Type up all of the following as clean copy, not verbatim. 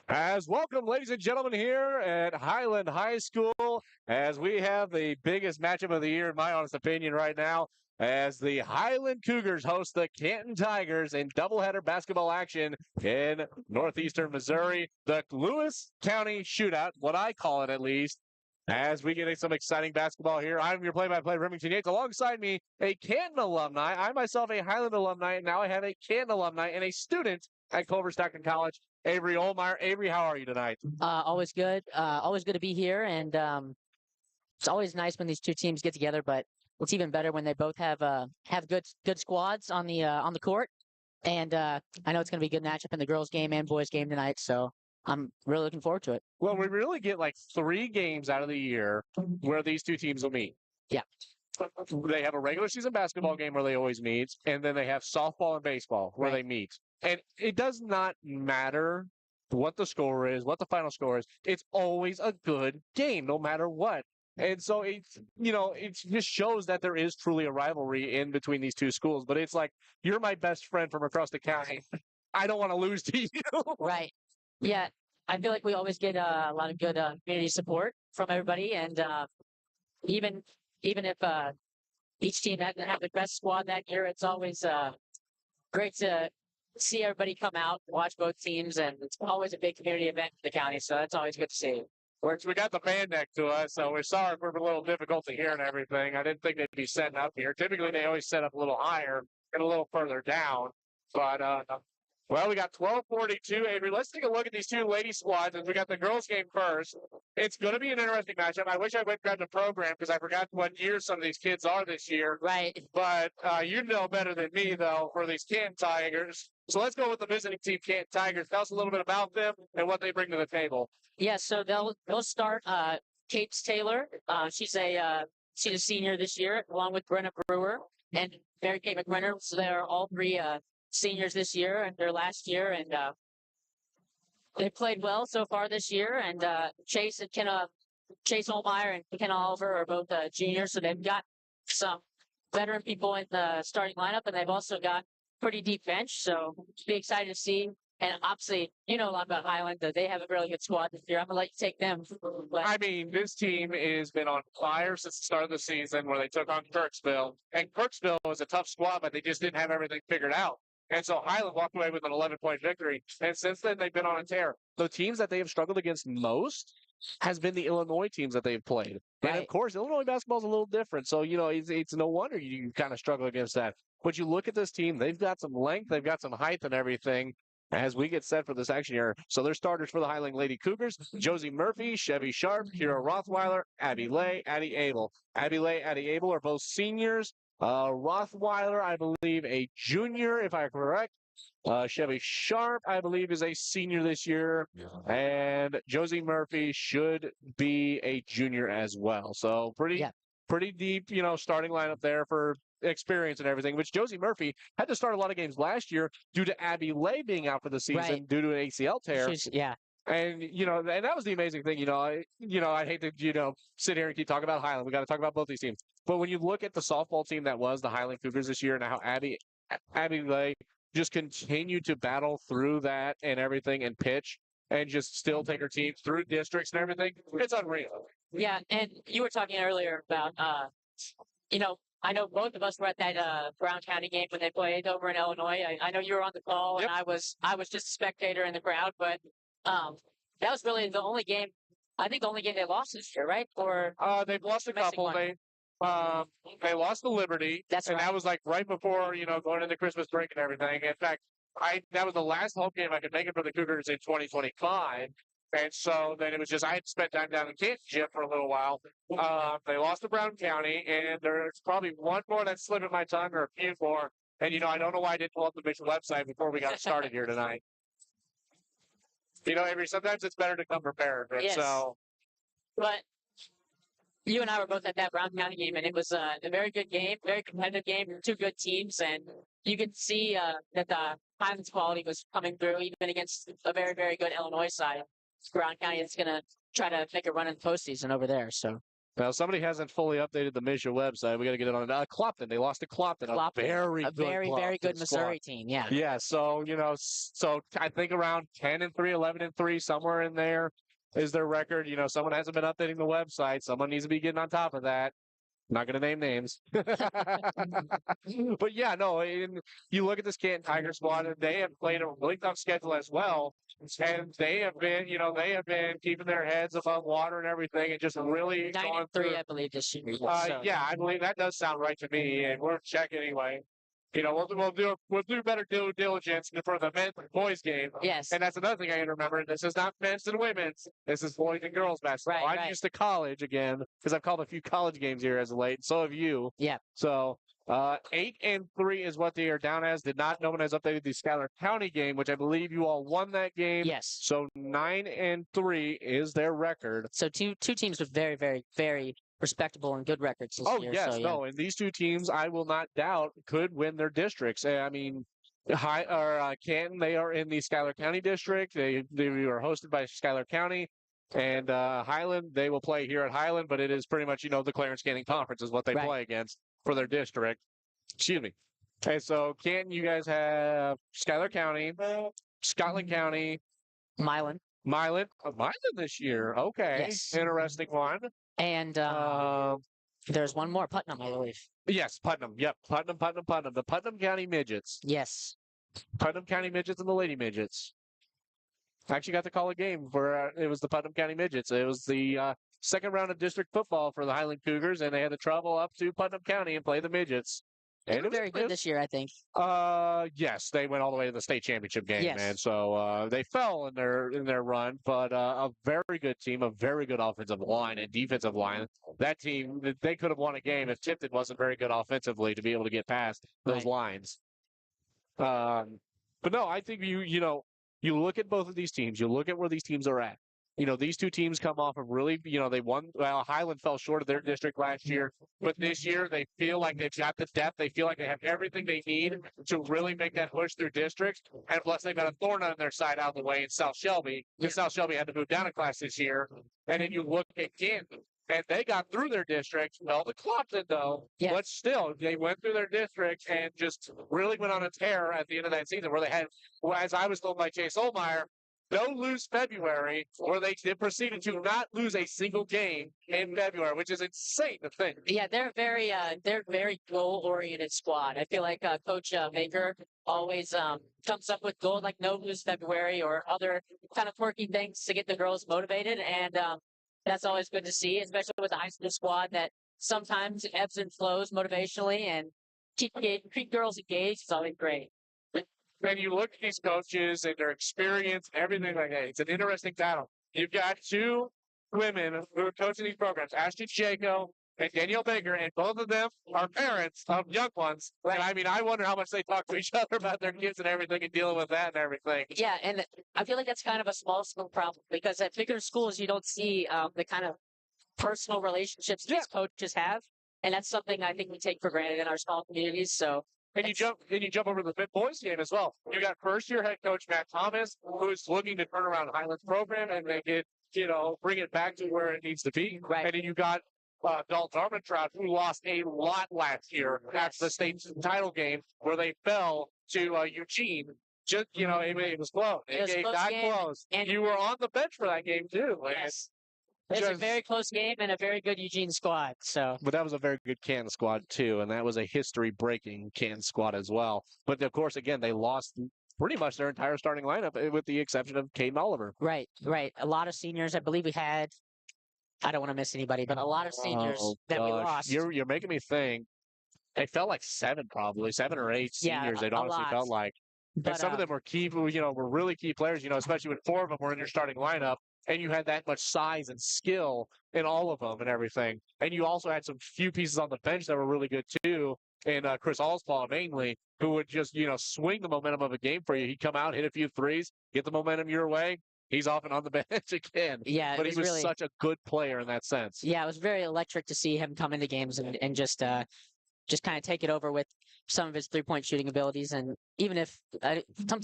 As welcome, ladies and gentlemen, here at Highland High School, as we have the biggest matchup of the year, in my honest opinion, right now, as the Highland Cougars host the Canton Tigers in doubleheader basketball action in northeastern Missouri, the Lewis County Shootout, what I call it at least. As we get some exciting basketball here, I'm your play-by-play Remington Yates. Alongside me, a Canton alumni. I myself a Highland alumni, and now I have a Canton alumni and a student at Culver Stockton College, Avery Olmeyer. Avery, how are you tonight? Always good. Always good to be here, and it's always nice when these two teams get together. But it's even better when they both have good squads on the court. And I know it's going to be a good matchup in the girls' game and boys' game tonight. So I'm really looking forward to it. Well, we really get like 3 games out of the year where these two teams will meet. Yeah. They have a regular season basketball game where they always meet, and then they have softball and baseball where they meet. And it does not matter what the score is, what the final score is. It's always a good game, no matter what. And so it just shows that there is truly a rivalry in between these two schools. But it's like, you're my best friend from across the county. I don't want to lose to you. Right. Yeah. I feel like we always get a lot of good community support from everybody, and even if each team doesn't have the best squad that year, it's always great to see everybody come out, watch both teams, and it's always a big community event for the county, so that's always good to see. We got the band next to us, so we're sorry if we're a little difficult to hear and everything. I didn't think they'd be setting up here. Typically, they always set up a little higher and a little further down. But, well, we got 12:42. Avery, let's take a look at these two lady squads. As we got the girls' game first. It's going to be an interesting matchup. I wish I went and grabbed the program because I forgot what year some of these kids are this year. Right. But you know better than me, though, for these Canton Tigers. So let's go with the visiting team, Canton Tigers. Tell us a little bit about them and what they bring to the table. Yeah, so they'll start Kate Taylor. She's a senior this year, along with Brenna Brewer and Mary Kate McGrinner. So they're all three seniors this year and their last year, and they played well so far this year. And Chase Holmeyer and Kenna Oliver are both juniors, so they've got some veteran people in the starting lineup, and they've also got pretty deep bench. So be excited to see. And obviously, you know a lot about Highland. They have a really good squad this year. I'm going to let you take them. I mean, this team has been on fire since the start of the season where they took on Kirksville. And Kirksville was a tough squad, but they just didn't have everything figured out. And so Highland walked away with an 11-point victory. And since then, they've been on a tear. The teams that they have struggled against most has been the Illinois teams that they've played. Right. And, of course, Illinois basketball is a little different. So, it's no wonder you kind of struggle against that. But you look at this team, they've got some length, they've got some height and everything as we get set for this action here. So their starters for the Highland Lady Cougars: Josie Murphy, Chevy Sharp, Kira Rothweiler, Abby Lay, Addie Abel. Abby Lay, Addie Abel are both seniors. Rothweiler, I believe, a junior, if I'm correct. Chevy Sharp, I believe, is a senior this year. And Josie Murphy should be a junior as well. So pretty deep, starting lineup there for experience and everything, which Josie Murphy had to start a lot of games last year due to Abby Lay being out for the season due to an ACL tear. And, and that was the amazing thing. I hate to, sit here and keep talking about Highland. We got to talk about both these teams. But when you look at the softball team that was the Highland Cougars this year and how Abby Lay just continued to battle through that and everything and pitch and just still take her team through districts and everything, it's unreal. Yeah, and you were talking earlier about, I know both of us were at that Brown County game when they played over in Illinois. I know you were on the call, and I was just a spectator in the crowd, but that was really the only game. I think the only game they lost this year, right? Or they've lost a couple. They lost to Liberty. That's right. And that was like right before going into Christmas break and everything. In fact, that was the last home game I could make it for the Cougars in 2025. And so then it was just I had spent time down in Canton Gym for a little while. They lost to Brown County, and there's probably one more that's slipping my tongue or a few more. And, I don't know why I didn't pull up the Mission website before we got started here tonight. Avery, sometimes it's better to come prepared. Yes. So, but you and I were both at that Brown County game, and it was a very good game, very competitive game. Two good teams, and you could see that the Highlands quality was coming through, even against a very, very good Illinois side. Brown County is going to try to make a run in the postseason over there. So Now, somebody hasn't fully updated the Misha website. We got to get it on. Clopton. They lost to Clopton. Clopton, Very a good very Clopton good squad. Missouri team. Yeah. Yeah. So, so I think around 10-3, 11-3, somewhere in there is their record. Someone hasn't been updating the website. Someone needs to be getting on top of that. Not going to name names. But yeah, no, you look at this Canton Tiger squad, and they have played a really tough schedule as well. And they have been, keeping their heads above water and everything, and just really 9-3, I believe, this year. So. Yeah, I believe that does sound right to me, and we'll check anyway. We'll do better due diligence for the men's and boys game. Yes. And that's another thing I got to remember. This is not men's and women's. This is boys and girls basketball. I'm used to college again because I've called a few college games here as of late. So have you. Yeah. So 8-3 is what they are down as. Did not know when I was updated the Schuyler County game, which I believe you all won that game. Yes. So 9-3 is their record. So two teams with very, very, very respectable and good records this year. Yes, so, yeah. no, and these two teams, I will not doubt, could win their districts. I mean, Canton, they are in the Schuyler County district. They are hosted by Schuyler County, and Highland, they will play here at Highland, but it is pretty much the Clarence Canton Conference is what they play against for their district. Excuse me. Okay, so Canton, you guys have Schuyler County, Scotland County, Milan this year. Okay, yes. Interesting one. And there's one more, Putnam, I believe. Yes, Putnam. Yep, Putnam. The Putnam County Midgets. Yes. Putnam County Midgets and the Lady Midgets. I actually got to call a game for it was the Putnam County Midgets. It was the second round of district football for the Highland Cougars, and they had to travel up to Putnam County and play the Midgets. They were very good this year, I think. Yes, they went all the way to the state championship game, yes. And so they fell in their run, but a very good team, a very good offensive line and defensive line. That team, they could have won a game if Tipton wasn't very good offensively to be able to get past those lines. But no, I think you look at both of these teams, you look at where these teams are at. These two teams come off of really, they won. Well, Highland fell short of their district last year, but this year they feel like they've got the depth. They feel like they have everything they need to really make that push through districts. And plus, they've got a thorn on their side out of the way in South Shelby. Because South Shelby had to move down a class this year. And then you look at Canton, and they got through their district. Well, the Clopton, though, but still, they went through their district and just really went on a tear at the end of that season where they had, as I was told by Chase Olmeyer, no lose February, where they proceeded to not lose a single game in February, which is insane to think. Yeah, they're very goal-oriented squad. I feel like Coach Baker always comes up with goal like no lose February or other kind of quirky things to get the girls motivated, and that's always good to see, especially with the high school squad that sometimes ebbs and flows motivationally, and keep girls engaged is always great. And you look at these coaches and their experience, everything like that. It's an interesting battle. You've got two women who are coaching these programs, Ashton Shako and Danielle Baker, and both of them are parents of young ones. And I mean, I wonder how much they talk to each other about their kids and everything and dealing with that and everything. Yeah, and I feel like that's kind of a small school problem because at bigger schools, you don't see the kind of personal relationships these coaches have. And that's something I think we take for granted in our small communities. So. And you jump over to the boys game as well. You got first-year head coach Matt Thomas, who's looking to turn around Highland's program and make it, bring it back to where it needs to be. Right. And then you got Dalton Armentrout, who lost a lot last year at the state title game where they fell to Eugene. Just it was close. It got close. And you were on the bench for that game too. Yes. It was a very close game and a very good Eugene squad. But that was a very good Canton squad, too, and that was a history-breaking Canton squad as well. But, of course, again, they lost pretty much their entire starting lineup with the exception of Caden Oliver. Right. A lot of seniors. I believe we had – I don't want to miss anybody, but a lot of seniors that we lost. You're making me think. It felt like 7 or 8 seniors it honestly felt like. But, and some of them were key, were really key players, especially when 4 of them were in your starting lineup. And you had that much size and skill in all of them and everything. And you also had some few pieces on the bench that were really good too. And Chris Allspaw mainly, who would just, swing the momentum of a game for you. He'd come out, hit a few threes, get the momentum your way. He's off and on the bench again. Yeah, but he was such a good player in that sense. Yeah, it was very electric to see him come into games and just just kind of take it over with some of his 3-point shooting abilities. And even if some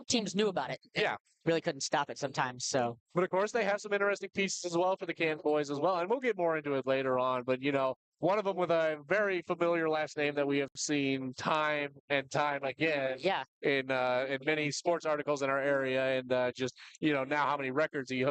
teams knew about it, Yeah. really couldn't stop it sometimes. So, But of course, they have some interesting pieces as well for the Canton boys as well, and we'll get more into it later on. But one of them with a very familiar last name that we have seen time and time again, yeah, in many sports articles in our area, and just now how many records the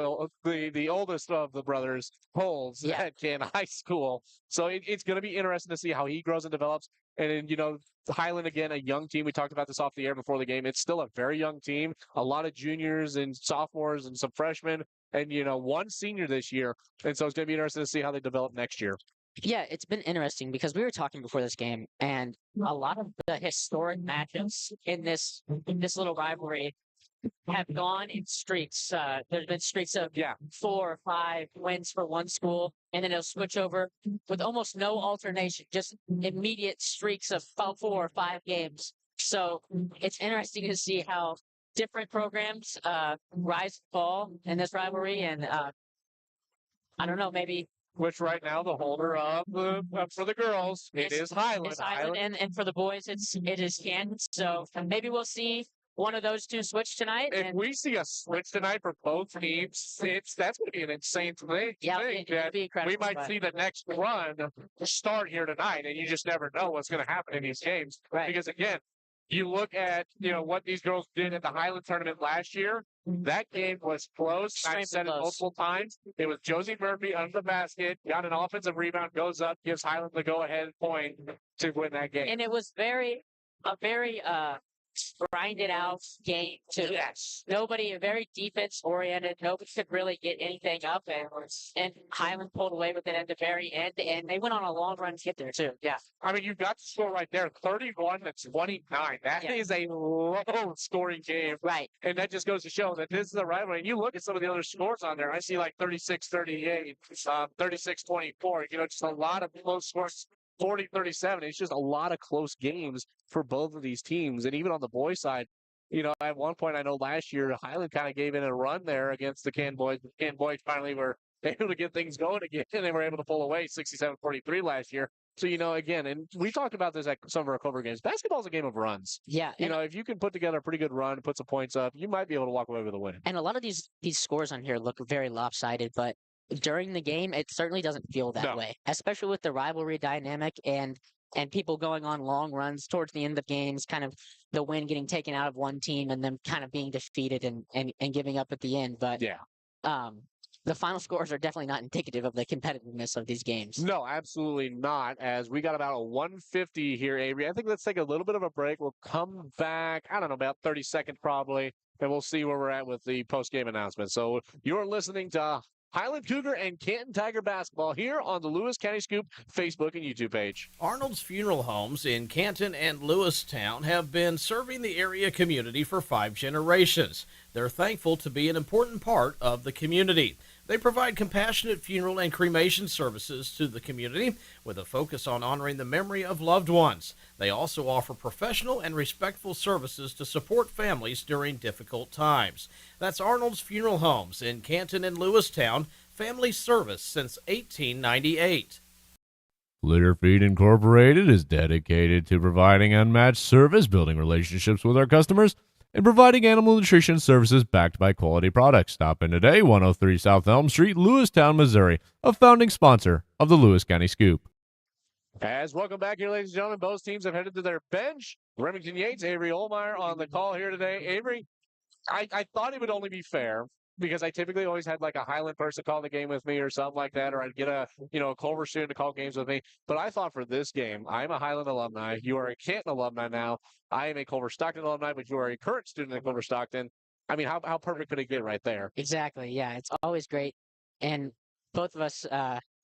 oldest of the brothers holds at Canton High School. So it's going to be interesting to see how he grows and develops. And then, Highland, again, a young team. We talked about this off the air before the game. It's still a very young team. A lot of juniors and sophomores and some freshmen and, one senior this year. And so it's going to be interesting to see how they develop next year. Yeah, it's been interesting because we were talking before this game, and a lot of the historic matchups in this little rivalry have gone in streaks. There's been streaks of 4 or 5 wins for one school, and then it'll switch over with almost no alternation, just immediate streaks of 4 or 5 games. So it's interesting to see how different programs rise and fall in this rivalry, and I don't know, maybe. Which right now the holder of for the girls it is Highland. It's Highland, and for the boys it is Canton. So maybe we'll see one of those two switch tonight. If we see a switch tonight for both teams, that's going to be an insane thing. Yeah, it'd be incredible. We might see the next run start here tonight, and you just never know what's going to happen in these games. Right. Because again, you look at what these girls did at the Highland tournament last year. That game was close. I've said it multiple times. It was Josie Murphy under the basket, got an offensive rebound, goes up, gives Highland the go-ahead point to win that game. And it was a very grinded out game too. Yes. Very defense oriented. Nobody could really get anything up, and Highland pulled away with it at the very end, and they went on a long run to get there too. Yeah. I mean, you've got the score right there, 31-29. That is a low scoring game. Right. And that just goes to show that this is a rivalry. And you look at some of the other scores on there. I see like 36-38, 36-24. Just a lot of close scores. 40-37. It's just a lot of close games for both of these teams. And even on the boys' side, at one point, I know last year, Highland kind of gave in a run there against the Canton boys. The Canton boys finally were able to get things going again, and they were able to pull away 67-43 last year. So, again, and we talked about this at some of our cover games. Basketball's a game of runs. Yeah. If you can put together a pretty good run, put some points up, you might be able to walk away with a win. And a lot of these scores on here look very lopsided, but during the game, it certainly doesn't feel that way, especially with the rivalry dynamic and people going on long runs towards the end of games, kind of the win getting taken out of one team and them kind of being defeated and giving up at the end. But the final scores are definitely not indicative of the competitiveness of these games. No, absolutely not, as we got about a 150 here, Avery. I think let's take a little bit of a break. We'll come back, I don't know, about 30 seconds probably, and we'll see where we're at with the post-game announcement. So you're listening to Highland Cougar and Canton Tiger basketball here on the Lewis County Scoop Facebook and YouTube page. Arnold's Funeral Homes in Canton and Lewistown have been serving the area community for 5 generations. They're thankful to be an important part of the community. They provide compassionate funeral and cremation services to the community with a focus on honoring the memory of loved ones. They also offer professional and respectful services to support families during difficult times. That's Arnold's Funeral Homes in Canton and Lewistown, family service since 1898. Litter Feed Incorporated is dedicated to providing unmatched service, building relationships with our customers, and providing animal nutrition services backed by quality products. Stop in today, 103 South Elm Street, Lewistown, Missouri, a founding sponsor of the Lewis County Scoop. Welcome back here, ladies and gentlemen. Both teams have headed to their bench. Remington Yates, Avery Olmeyer on the call here today. Avery, I thought it would only be fair because I typically always had like a Highland person call the game with me or something like that, or I'd get a Culver student to call games with me. But I thought for this game, I'm a Highland alumni. You are a Canton alumni now. I am a Culver Stockton alumni, but you are a current student at Culver Stockton. I mean, how perfect could it get right there? Exactly. Yeah, it's always great. And both of us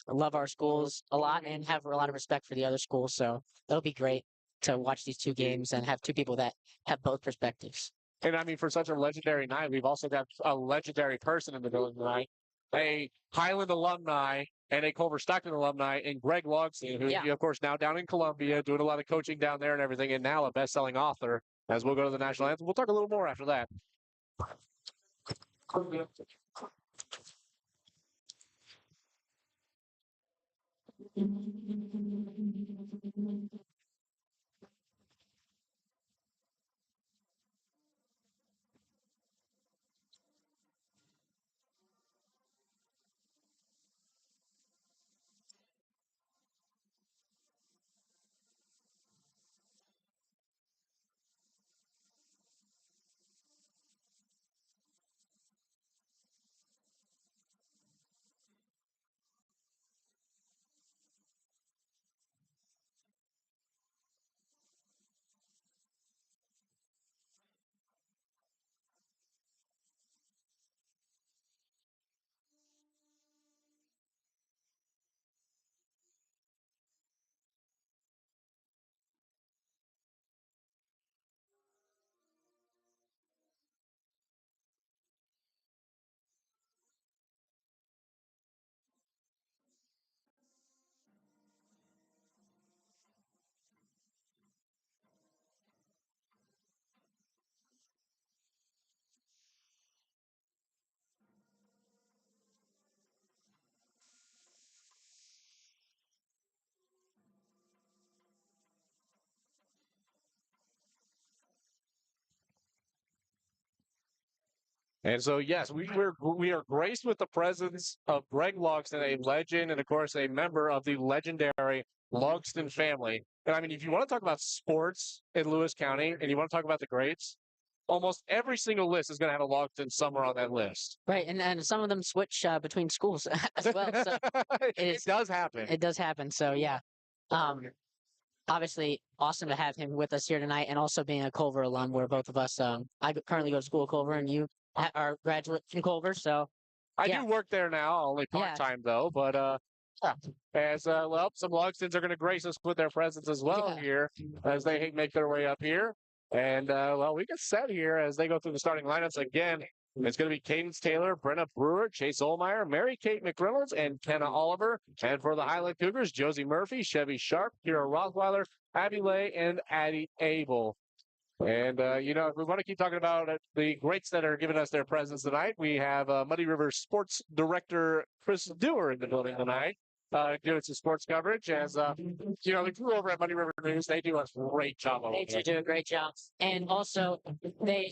love our schools a lot and have a lot of respect for the other schools. So it'll be great to watch these two games and have two people that have both perspectives. And I mean, for such a legendary night, we've also got a legendary person in the building tonight, a Highland alumni and a Culver Stockton alumni, and Greg Logston, who, of course, now down in Columbia, doing a lot of coaching down there and everything, and now a best-selling author, as we'll go to the national anthem. We'll talk a little more after that. And so, yes, we are graced with the presence of Greg Logston, a legend, and of course, a member of the legendary Logston family. And I mean, if you want to talk about sports in Lewis County, and you want to talk about the greats, almost every single list is going to have a Logston somewhere on that list. Right, and some of them switch between schools as well. So It does happen. it does happen. So yeah, um, obviously awesome to have him with us here tonight, and also being a Culver alum, where both of us. I currently go to school at Culver, and you are graduate from Culver. So I yeah. do work there now, only part time though. But as well, some Logstons are going to grace us with their presence as well here as they make their way up here. And well, we get set here as they go through the starting lineups again. It's going to be Cadence Taylor, Brenna Brewer, Chase Olmeyer, Mary Kate McReynolds, and Kenna Oliver. And for the Highland Cougars, Josie Murphy, Chevy Sharp, Kira Rothweiler, Abby Lay, and Addie Abel. And, you know, if we want to keep talking about the greats that are giving us their presence tonight, we have Muddy River Sports Director Chris Dewar in the building tonight. Doing some sports coverage as, you know, the crew over at Muddy River News, they do a great job. They do a great job. And also, they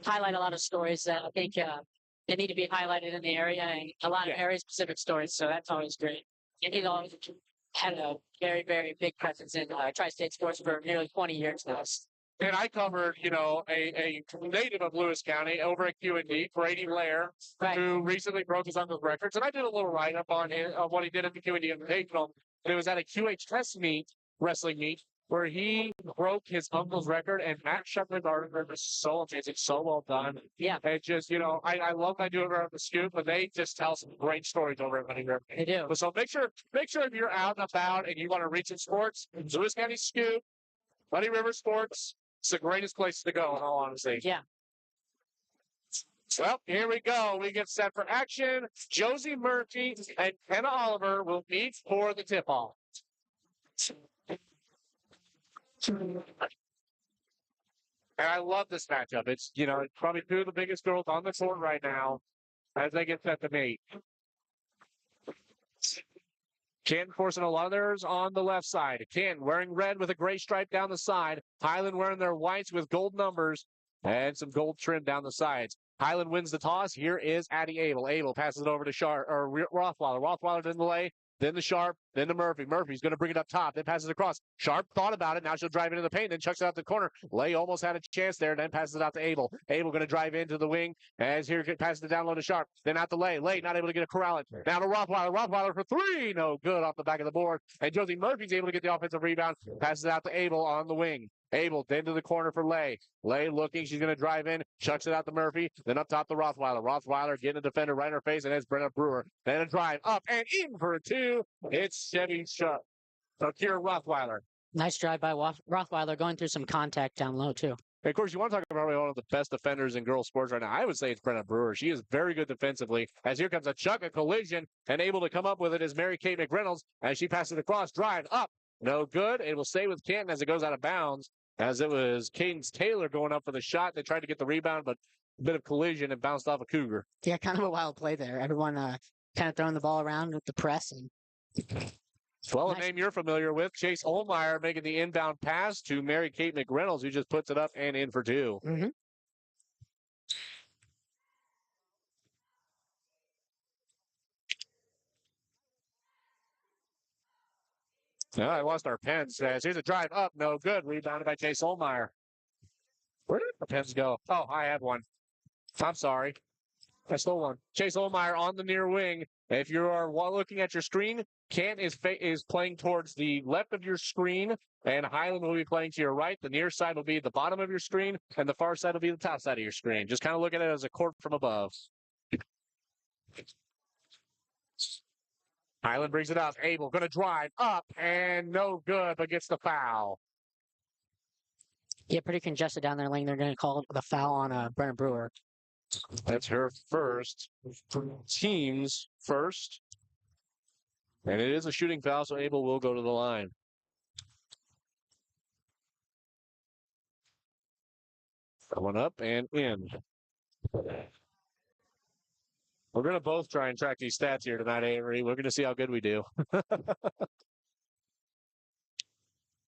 highlight a lot of stories that I think they need to be highlighted in the area, and a lot of area-specific stories, so that's always great. And he's always had a very, very big presence in tri-state sports for nearly 20 years now. And I covered, you know, a native of Lewis County over at Q&D, Brady Blair, who recently broke his uncle's records. And I did a little write-up on what he did at the Q&D Invitational. It was at a QHS meet, wrestling meet, where he broke his uncle's record. And Matt Shepard's article was so amazing, so well done. Yeah. It just, you know, I love I do it around the Scoop, but they just tell some great stories over at Muddy River. They do. So make sure if you're out and about and you want to reach in sports, Lewis County Scoop, Muddy River Sports, it's the greatest place to go, in all honesty. Yeah. Well, here we go. We get set for action. Josie Murphy and Kenna Oliver will meet for the tip-off. And I love this matchup. It's, you know, it's probably two of the biggest girls on the court right now as they get set to meet. Canton forcing a lot of theirs on the left side. Canton wearing red with a gray stripe down the side. Highland wearing their whites with gold numbers and some gold trim down the sides. Highland wins the toss. Here is Addie Abel. Abel passes it over to Rothweiler. Rothweiler to the lay, then to Sharp, then to Murphy. Murphy's going to bring it up top, then passes across. Sharp thought about it. Now she'll drive into the paint, then chucks it out the corner. Lay almost had a chance there, then passes it out to Abel. Abel going to drive into the wing as here passes it down low to Sharp. Then out to Lay. Lay not able to get a corral it. Now to Rothweiler. Rothweiler for three. No good off the back of the board. And Josie Murphy's able to get the offensive rebound. Passes it out to Abel on the wing. Abel then to the corner for Lay. Lay looking. She's going to drive in. Chucks it out to Murphy. Then up top to Rothweiler. Rothweiler getting a defender right in her face, and it's Brenna Brewer. Then a drive up and in for a two. It's Chevy Sharp. So Kira Rothweiler. Nice drive by Rothweiler, going through some contact down low, too. And of course, you want to talk about one of the best defenders in girls sports right now. I would say it's Brenna Brewer. She is very good defensively. As here comes a collision, and able to come up with it is Mary Kate McReynolds as she passes across. Drive up. No good. It will stay with Canton as it goes out of bounds. As it was Cadence Taylor going up for the shot. They tried to get the rebound, but a bit of collision and bounced off a Cougar. Yeah, kind of a wild play there. Everyone kind of throwing the ball around with the press. And well, a name you're familiar with, Chase Olmeyer making the inbound pass to Mary Kate McReynolds, who just puts it up and in for two. Mm-hmm. No, I lost our pens. Here's a drive up. No good. Rebounded by Chase Olmeyer. Where did the pens go? Oh, I had one. I'm sorry. I stole one. Chase Olmeyer on the near wing. If you are looking at your screen, Kent is playing towards the left of your screen, and Highland will be playing to your right. The near side will be the bottom of your screen, and the far side will be the top side of your screen. Just kind of look at it as a court from above. Highland brings it up. Abel going to drive up, and no good, but gets the foul. Yeah, pretty congested down there lane. They're going to call the foul on Brenna Brewer. That's her first. Team's first. And it is a shooting foul, so Abel will go to the line. Coming up and in. We're going to both try and track these stats here tonight, Avery. We're going to see how good we do.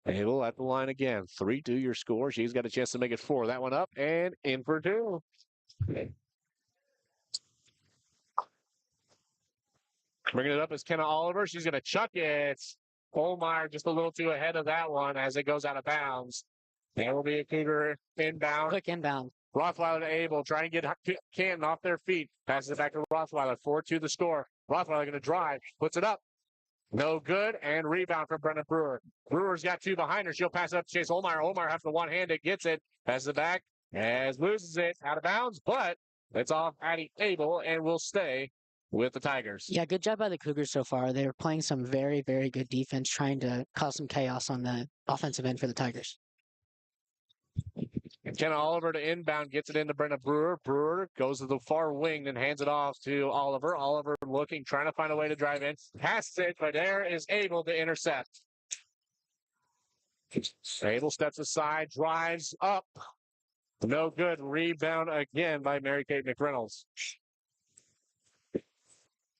Abel at the line again. 3-2 your score. She's got a chance to make it 4. That one up and in for 2. Bringing it up is Kenna Oliver. She's going to chuck it. Olmeyer just a little too ahead of that one as it goes out of bounds. There will be a Cougar inbound. Quick inbound. Rothweiler to Abel, trying to get Canton off their feet. Passes it back to Rothweiler. 4-2 the score. Rothweiler going to drive. Puts it up. No good. And rebound from Brenna Brewer. Brewer's got two behind her. She'll pass it up to Chase Olmeyer. Olmeyer has the one-handed. Gets it. Passes it back. As loses it. Out of bounds. But it's off Addie Abel and will stay with the Tigers. Yeah, good job by the Cougars so far. They're playing some very, very good defense, trying to cause some chaos on the offensive end for the Tigers. Kenna Oliver to inbound, gets it into Brenna Brewer. Brewer goes to the far wing, then hands it off to Oliver. Oliver looking, trying to find a way to drive in. Passes it, but there is able to intercept. Abel steps aside, drives up. No good. Rebound again by Mary-Kate McReynolds.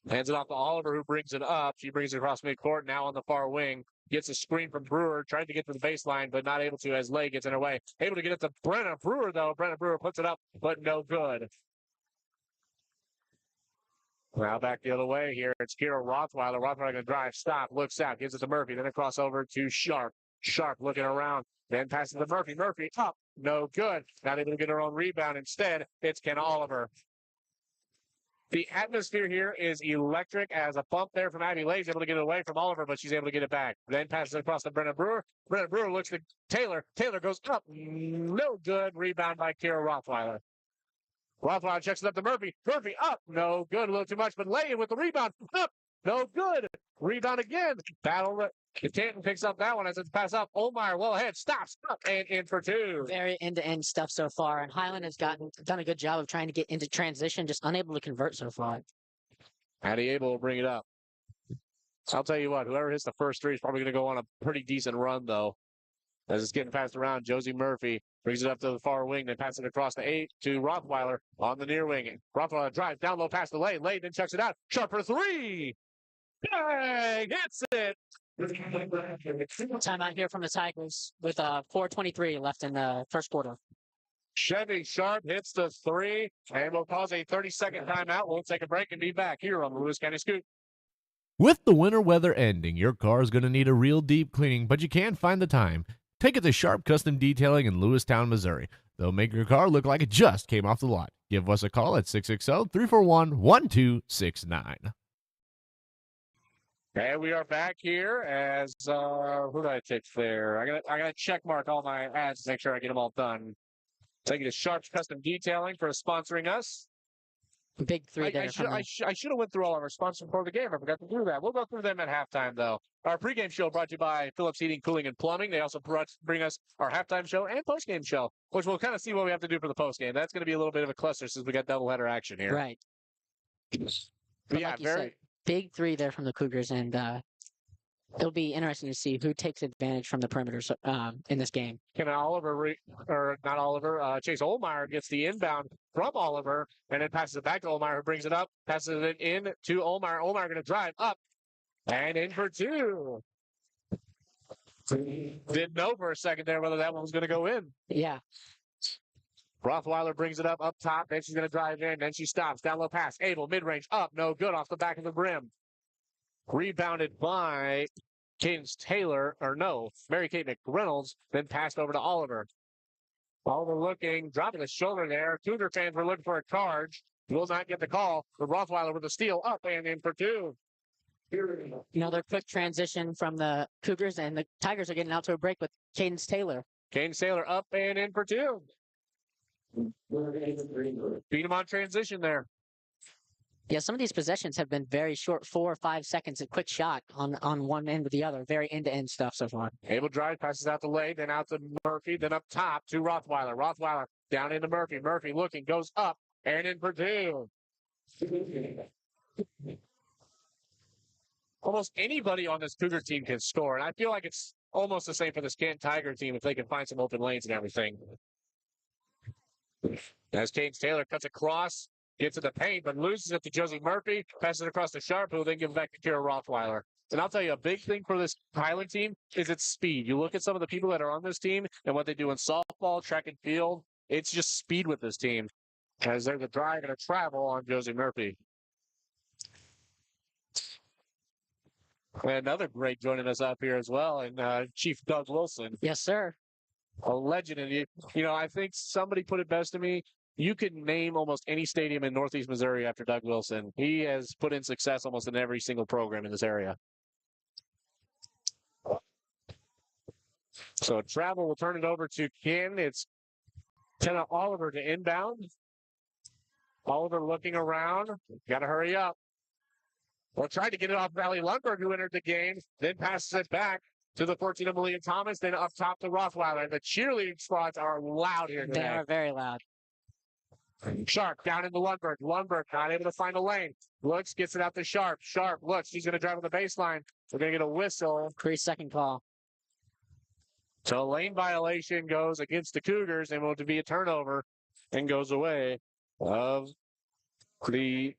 Hands it off to Oliver, who brings it up. She brings it across midcourt, now on the far wing. Gets a screen from Brewer, trying to get to the baseline, but not able to as Lay gets in her way. Able to get it to Brenna Brewer, though. Brenna Brewer puts it up, but no good. Now back the other way here. It's Kira Rothweiler. Rothweiler going to drive, stop, looks out, gives it to Murphy. Then a crossover to Sharp. Sharp looking around, then passes to Murphy. Murphy up, no good. Not able to get her own rebound. Instead, it's Ken Oliver. The atmosphere here is electric as a bump there from Abby Lay's able to get it away from Oliver, but she's able to get it back. Then passes it across to Brenna Brewer. Brenna Brewer looks at Taylor. Taylor goes up. No good. Rebound by Kira Rothweiler. Rothweiler checks it up to Murphy. Murphy up. No good. A little too much, but Lay with the rebound. Up. No good. Rebound again. Battle. Canton picks up that one as it's passed up. Olmeyer well ahead. Stops. Up and in for two. Very end-to-end stuff so far, and Highland has done a good job of trying to get into transition, just unable to convert so far. Addie Abel will bring it up. I'll tell you what, whoever hits the first three is probably going to go on a pretty decent run, though. As it's getting passed around, Josie Murphy brings it up to the far wing, then passes it across the 8 to Rothweiler on the near wing. Rothweiler drives down low past the Lay. Lay then checks it out. Sharp for three. Bang! Hits it. Timeout here from the Tigers with 4:23 left in the first quarter. Chevy Sharp hits the three and will cause a 30-second timeout. We'll take a break and be back here on the Lewis County Scoop. With the winter weather ending, your car is going to need a real deep cleaning, but you can't find the time. Take it to Sharp Custom Detailing in Lewistown, Missouri. They'll make your car look like it just came off the lot. Give us a call at 660-341-1269. And we are back here as who did I take there? I gotta check mark all my ads to make sure I get them all done. Thank you to Sharp's Custom Detailing for sponsoring us. Big three there. I should have went through all of our sponsors before the game. I forgot to do that. We'll go through them at halftime, though. Our pregame show brought to you by Phillips Heating, Cooling, and Plumbing. They also bring us our halftime show and postgame show, which we'll kind of see what we have to do for the postgame. That's going to be a little bit of a cluster since we got doubleheader action here. Right. But yeah, like you said, big three there from the Cougars, and it'll be interesting to see who takes advantage from the perimeter in this game. Chase Olmeyer gets the inbound from Oliver and then passes it back to Olmeyer, who brings it up, passes it in to Olmeyer. Olmeyer going to drive up and in for two. Didn't know for a second there whether that one was going to go in. Yeah. Rothweiler brings it up top, then she's going to drive in, then she stops, down low pass, Abel, mid-range, up, no good, off the back of the rim. Rebounded by Mary-Kate McReynolds, then passed over to Oliver. Oliver looking, dropping his shoulder there. Cougar fans were looking for a charge. Will not get the call. But Rothweiler with a steal, up and in for two. Another quick transition from the Cougars, and the Tigers are getting out to a break with Cadence Taylor. Cadence Taylor up and in for two. Beat him on transition there. Yeah, some of these possessions have been very short, 4 or 5 seconds, a quick shot on one end with the other. Very end-to-end stuff so far. Abel drive, passes out to Lay, then out to Murphy, then up top to Rothweiler. Rothweiler down into Murphy. Murphy looking, goes up and in for two. Almost anybody on this Cougar team can score, and I feel like it's almost the same for this Canton Tiger team if they can find some open lanes and everything. As Cadence Taylor cuts across, gets in the paint, but loses it to Josie Murphy, passes it across to Sharp, who will then give it back to Kira Rothweiler. And I'll tell you, a big thing for this Highland team is its speed. You look at some of the people that are on this team and what they do in softball, track and field, it's just speed with this team. As there's a drive and a travel on Josie Murphy. And another great joining us up here as well, and Chief Doug Wilson, Yes, sir. a legend. And I think somebody put it best to me. You could name almost any stadium in Northeast Missouri after Doug Wilson. He has put in success almost in every single program in this area. So travel will turn it over to Ken. It's Kenna Oliver to inbound. Oliver looking around. Got to hurry up. Well, tried to get it off Valley Lundberg, who entered the game, then passes it back to the 14 of Malia Thomas, then up top to Rothweiler. The cheerleading squads are loud here today. They are very loud. Sharp down into Lundberg. Lundberg not able to find a lane. Looks, gets it out to Sharp. Sharp looks, he's going to drive on the baseline. We're going to get a whistle. 3-second call. So lane violation goes against the Cougars and will be a turnover and goes away of the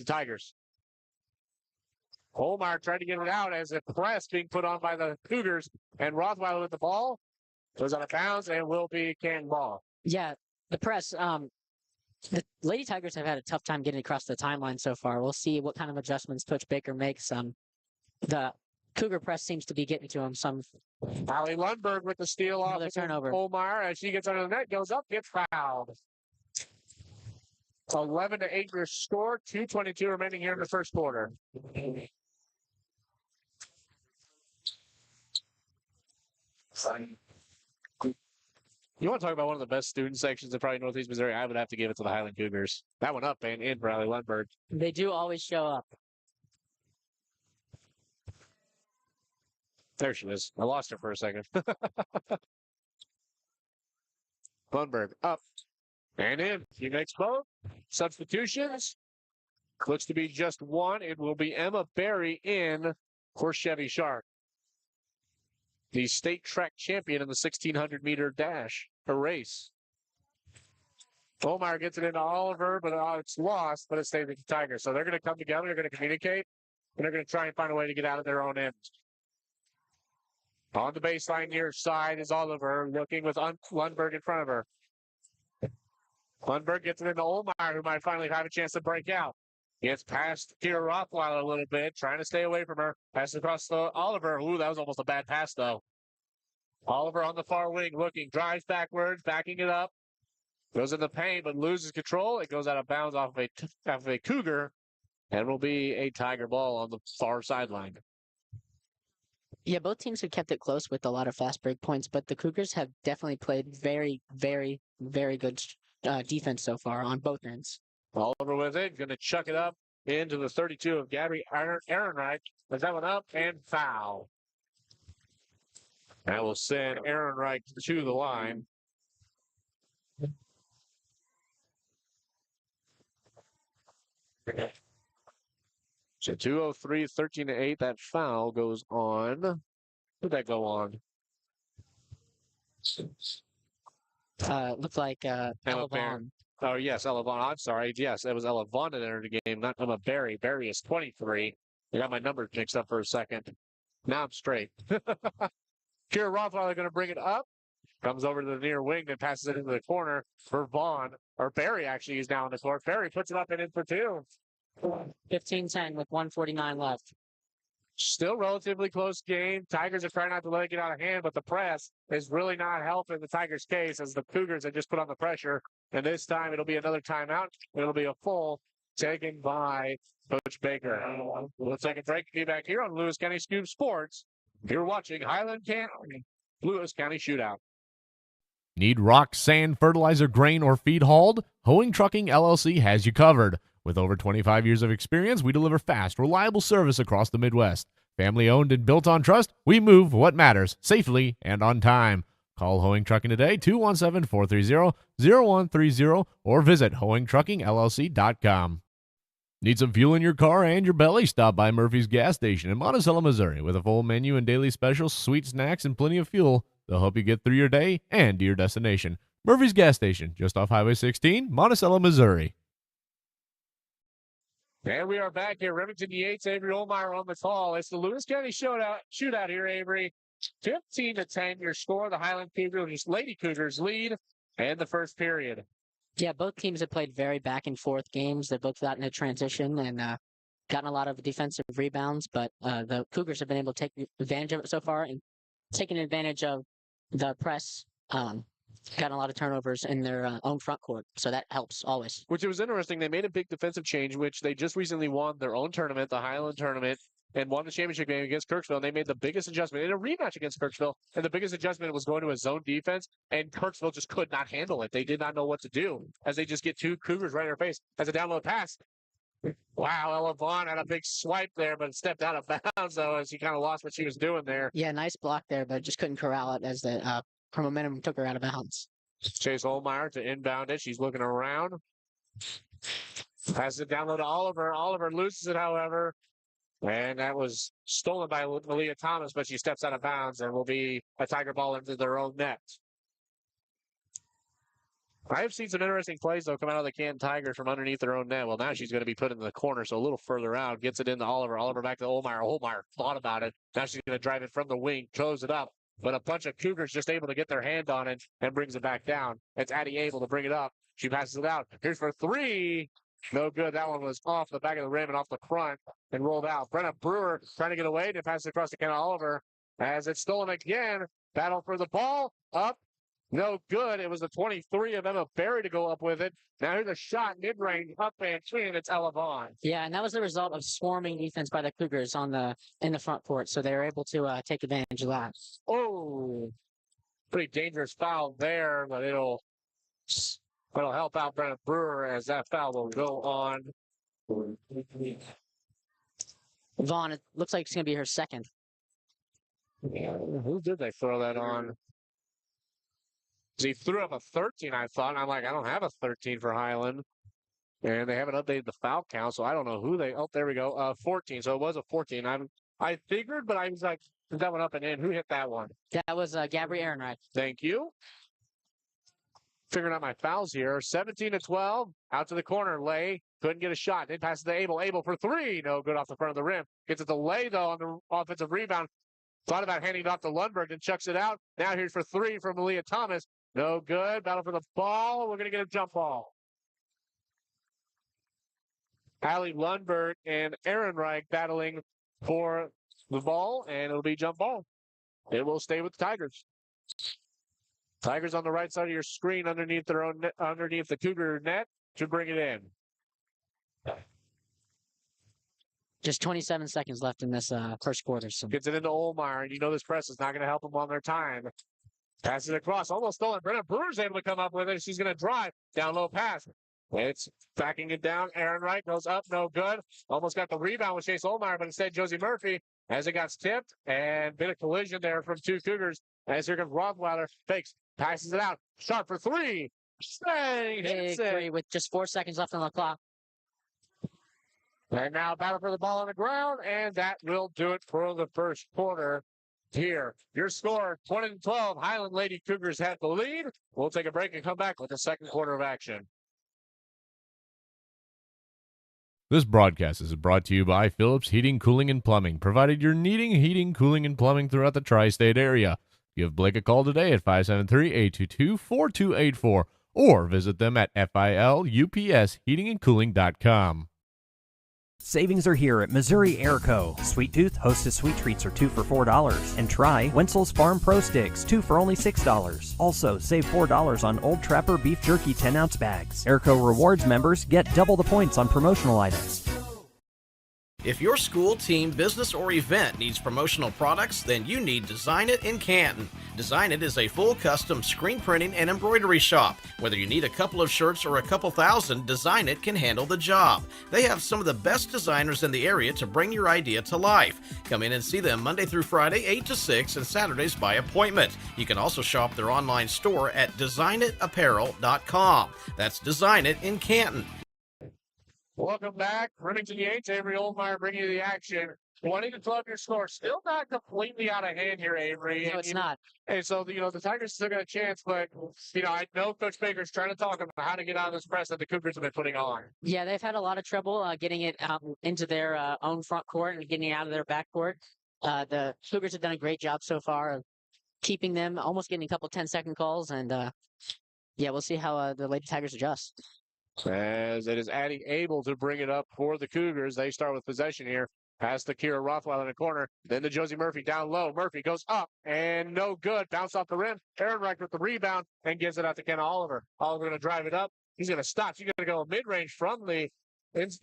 Tigers. Holmeyer tried to get it out as a press being put on by the Cougars, and Rothweiler with the ball goes out of bounds and will be canned ball. Yeah, the press. The Lady Tigers have had a tough time getting across the timeline so far. We'll see what kind of adjustments Coach Baker makes. The Cougar press seems to be getting to him some. Allie Lundberg with the steal off Another turnover. Holmeyer as she gets under the net, goes up, gets fouled. 11-8 your score, 2:22 remaining here in the first quarter. You want to talk about one of the best student sections in probably Northeast Missouri? I would have to give it to the Highland Cougars. That one up and in for Allie Lundberg. They do always show up. There she is. I lost her for a second. Lundberg up and in. He makes both. Substitutions. Looks to be just one. It will be Emma Berry in for Chevy Sharp. The state track champion in the 1,600-meter dash, a race. Holmeyer gets it into Oliver, but it's lost, but it stays with the Tigers. So they're going to come together, they're going to communicate, and they're going to try and find a way to get out of their own end. On the baseline near side is Oliver, looking with Lundberg in front of her. Lundberg gets it into Olmeyer, who might finally have a chance to break out. Gets past Kira Rothweiler a little bit, trying to stay away from her. Passes across to Oliver. Ooh, that was almost a bad pass, though. Oliver on the far wing, looking, drives backwards, backing it up. Goes in the paint, but loses control. It goes out of bounds off of a Cougar, and will be a Tiger ball on the far sideline. Yeah, both teams have kept it close with a lot of fast break points, but the Cougars have definitely played very, very, very good defense so far on both ends. Oliver with it, going to chuck it up into the 32 of Gabby Ehrenreich. There's that one up and foul. That will send Ehrenreich to the line. So 2:03, 13-8. That foul goes on. Who did that go on? Looked like Ella Vaughn. Oh, yes, Ella Vaughn. I'm sorry. Yes, it was Ella Vaughn that entered the game, not Emma Berry. Berry is 23. I got my numbers mixed up for a second. Now I'm straight. Kira Rothweiler going to bring it up. Comes over to the near wing and passes it into the corner for Vaughn. Or Berry, actually, is now on the court. Berry puts it up and in for two. 15-10 with 1:49 left. Still relatively close game. Tigers are trying not to let it get out of hand, but the press is really not helping the Tigers' case as the Cougars have just put on the pressure. And this time it'll be another timeout. It'll be a full taken by Coach Baker. We'll take a break. Be back here on Lewis County Scoop Sports. You're watching Highland Canton, Lewis County Shootout. Need rock, sand, fertilizer, grain, or feed hauled? Hoeing Trucking LLC has you covered. With over 25 years of experience, we deliver fast, reliable service across the Midwest. Family owned and built on trust, we move what matters safely and on time. Call Hoeing Trucking today, 217-430-0130, or visit hoeingtruckingllc.com. Need some fuel in your car and your belly? Stop by Murphy's Gas Station in Monticello, Missouri. With a full menu and daily specials, sweet snacks, and plenty of fuel, they'll help you get through your day and to your destination. Murphy's Gas Station, just off Highway 16, Monticello, Missouri. And we are back here. Remington Yates, Avery Olmeyer on the call. It's the Lewis County shootout here, Avery. 15-10, your score. The Highland Cougars, Lady Cougars lead and the first period. Yeah, both teams have played very back and forth games. They've both gotten a transition, and gotten a lot of defensive rebounds, but the Cougars have been able to take advantage of it so far and taking advantage of the press. Gotten a lot of turnovers in their own front court, so that helps always. Which it was interesting. They made a big defensive change, which they just recently won their own tournament, the Highland tournament, and won the championship game against Kirksville. And they made the biggest adjustment in a rematch against Kirksville. And the biggest adjustment was going to a zone defense, and Kirksville just could not handle it. They did not know what to do as they just get two Cougars right in their face. As a download pass. Wow, Ella Vaughn had a big swipe there, but it stepped out of bounds, though, as she kind of lost what she was doing there. Yeah, nice block there, but just couldn't corral it as the her momentum took her out of bounds. Chase Olmeyer to inbound it. She's looking around. Passes it down low to Oliver. Oliver loses it, however. And that was stolen by Malia Thomas, but she steps out of bounds and will be a Tiger ball into their own net. I've seen some interesting plays, though, come out of the Canton Tigers from underneath their own net. Well, now she's going to be put in the corner, so a little further out. Gets it into Oliver. Oliver back to Olmeyer. Olmeyer thought about it. Now she's going to drive it from the wing. Throws it up. But a bunch of Cougars just able to get their hand on it and brings it back down. It's Addie able to bring it up. She passes it out. Here's for three. No good. That one was off the back of the rim and off the front and rolled out. Brenna Brewer trying to get away to pass it across to Kenna Oliver as it's stolen again. Battle for the ball. Up. No good. It was the 23 of Emma Berry to go up with it. Now here's a shot, mid-range, up and in. It's Ella Vaughn. Yeah, and that was the result of swarming defense by the Cougars in the front court, so they were able to take advantage of that. Oh, pretty dangerous foul there, but it'll help out Brenna Brewer as that foul will go on. Vaughn, it looks like it's going to be her second. Who did they throw that on? He threw up a 13, I thought. I'm like, I don't have a 13 for Highland. And they haven't updated the foul count, so I don't know who they... Oh, there we go. 14. So it was a 14. I figured, but I was like, that one up and in. Who hit that one? That was Gabby Ehrenreich. Thank you. Figuring out my fouls here. 17-12. Out to the corner. Lay. Couldn't get a shot. Then passes to Abel. Abel for three. No good off the front of the rim. Gets it to Lay, though, on the offensive rebound. Thought about handing it off to Lundberg and chucks it out. Now here's for three from Malia Thomas. No good. Battle for the ball. We're going to get a jump ball. Allie Lundberg and Ehrenreich battling for the ball, and it'll be jump ball. It will stay with the Tigers. Tigers on the right side of your screen underneath their own net, underneath the Cougar net to bring it in. Just 27 seconds left in this first quarter. So. Gets it into Olmeyer, and you know this press is not going to help them on their time. Passes it across, almost stolen. Brenna Brewer's able to come up with it. She's going to drive. Down low pass. It's backing it down. Ehrenreich goes up, no good. Almost got the rebound with Chase Olmeyer, but instead Josie Murphy as it got tipped and bit of collision there from two Cougars. As here comes Rothweiler, fakes, passes it out. Shot for three. Bang! Big three with just 4 seconds left on the clock. And now battle for the ball on the ground, and that will do it for the first quarter. Here, your score 20-12. Highland Lady Cougars have the lead. We'll take a break and come back with the second quarter of action. This broadcast is brought to you by Phillips Heating, Cooling, and Plumbing, provided you're needing heating, cooling, and plumbing throughout the tri-state area. Give Blake a call today at 573-822-4284 or visit them at filupsheatingandcooling.com. Savings are here at Missouri Airco. Sweet Tooth Hostess Sweet Treats are 2 for $4. And try Wenzel's Farm Pro Sticks, 2 for only $6. Also, save $4 on Old Trapper Beef Jerky 10-ounce bags. Airco Rewards members get double the points on promotional items. If your school, team, business, or event needs promotional products, then you need Design It in Canton. Design It is a full custom screen printing and embroidery shop. Whether you need a couple of shirts or a couple thousand, Design It can handle the job. They have some of the best designers in the area to bring your idea to life. Come in and see them Monday through Friday, 8 to 6, and Saturdays by appointment. You can also shop their online store at designitapparel.com. That's Design It in Canton. Welcome back. Remington Yates, Avery Olmeyer bringing you the action. 20-12 your score. Still not completely out of hand here, Avery. No, it's not. And so, the Tigers still got a chance, but, I know Coach Baker's trying to talk about how to get out of this press that the Cougars have been putting on. Yeah, they've had a lot of trouble getting it out into their own front court and getting it out of their back court. The Cougars have done a great job so far of keeping them, almost getting a couple 10-second calls. And, we'll see how the Lady Tigers adjust. As it is Addie able to bring it up for the Cougars. They start with possession here. Pass to Kira Rothweiler in the corner. Then to Josie Murphy down low. Murphy goes up and no good. Bounce off the rim. Ehrenreich with the rebound and gives it out to Ken Oliver. Oliver going to drive it up. He's going to stop. She's going to go mid-range from the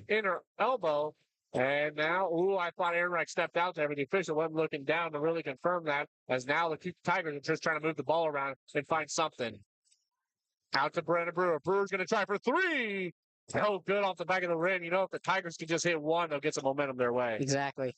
inner elbow. And now, I thought Ehrenreich stepped out there, but the official wasn't looking down to really confirm that. As now the Tigers are just trying to move the ball around and find something. Out to Brenna Brewer. Brewer's going to try for three. Oh, good off the back of the rim. You know, if the Tigers can just hit one, they'll get some momentum their way. Exactly.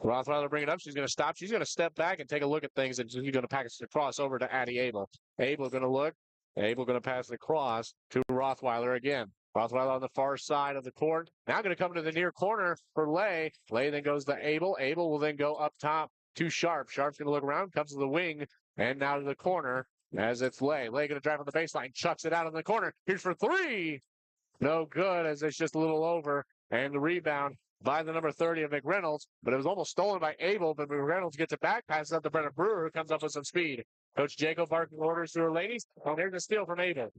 Rothweiler bring it up. She's going to stop. She's going to step back and take a look at things, and she's going to pass the cross over to Addie Abel. Abel going to look. Abel going to pass the cross to Rothweiler again. Rothweiler on the far side of the court. Now going to come to the near corner for Lay. Lay then goes to Abel. Abel will then go up top to Sharp. Sharp's going to look around, comes to the wing, and now to the corner. As it's Lay. Lay going to drive on the baseline. Chucks it out in the corner. Here's for three. No good, as it's just a little over. And the rebound by the number 30 of McReynolds. But it was almost stolen by Abel. But McReynolds gets it back. Passes up to Brennan Brewer, who comes up with some speed. Coach Jacob barking orders to her ladies. Oh, there's a steal from Abel.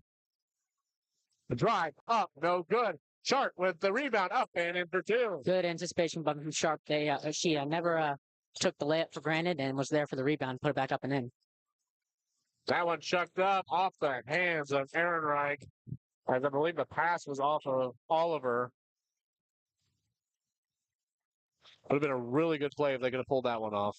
The drive up. No good. Sharp with the rebound up and in for two. Good anticipation by Sharp. She never took the layup for granted and was there for the rebound, put it back up and in. That one chucked up off the hands of Ehrenreich. As I believe the pass was off of Oliver. Would have been a really good play if they could have pulled that one off.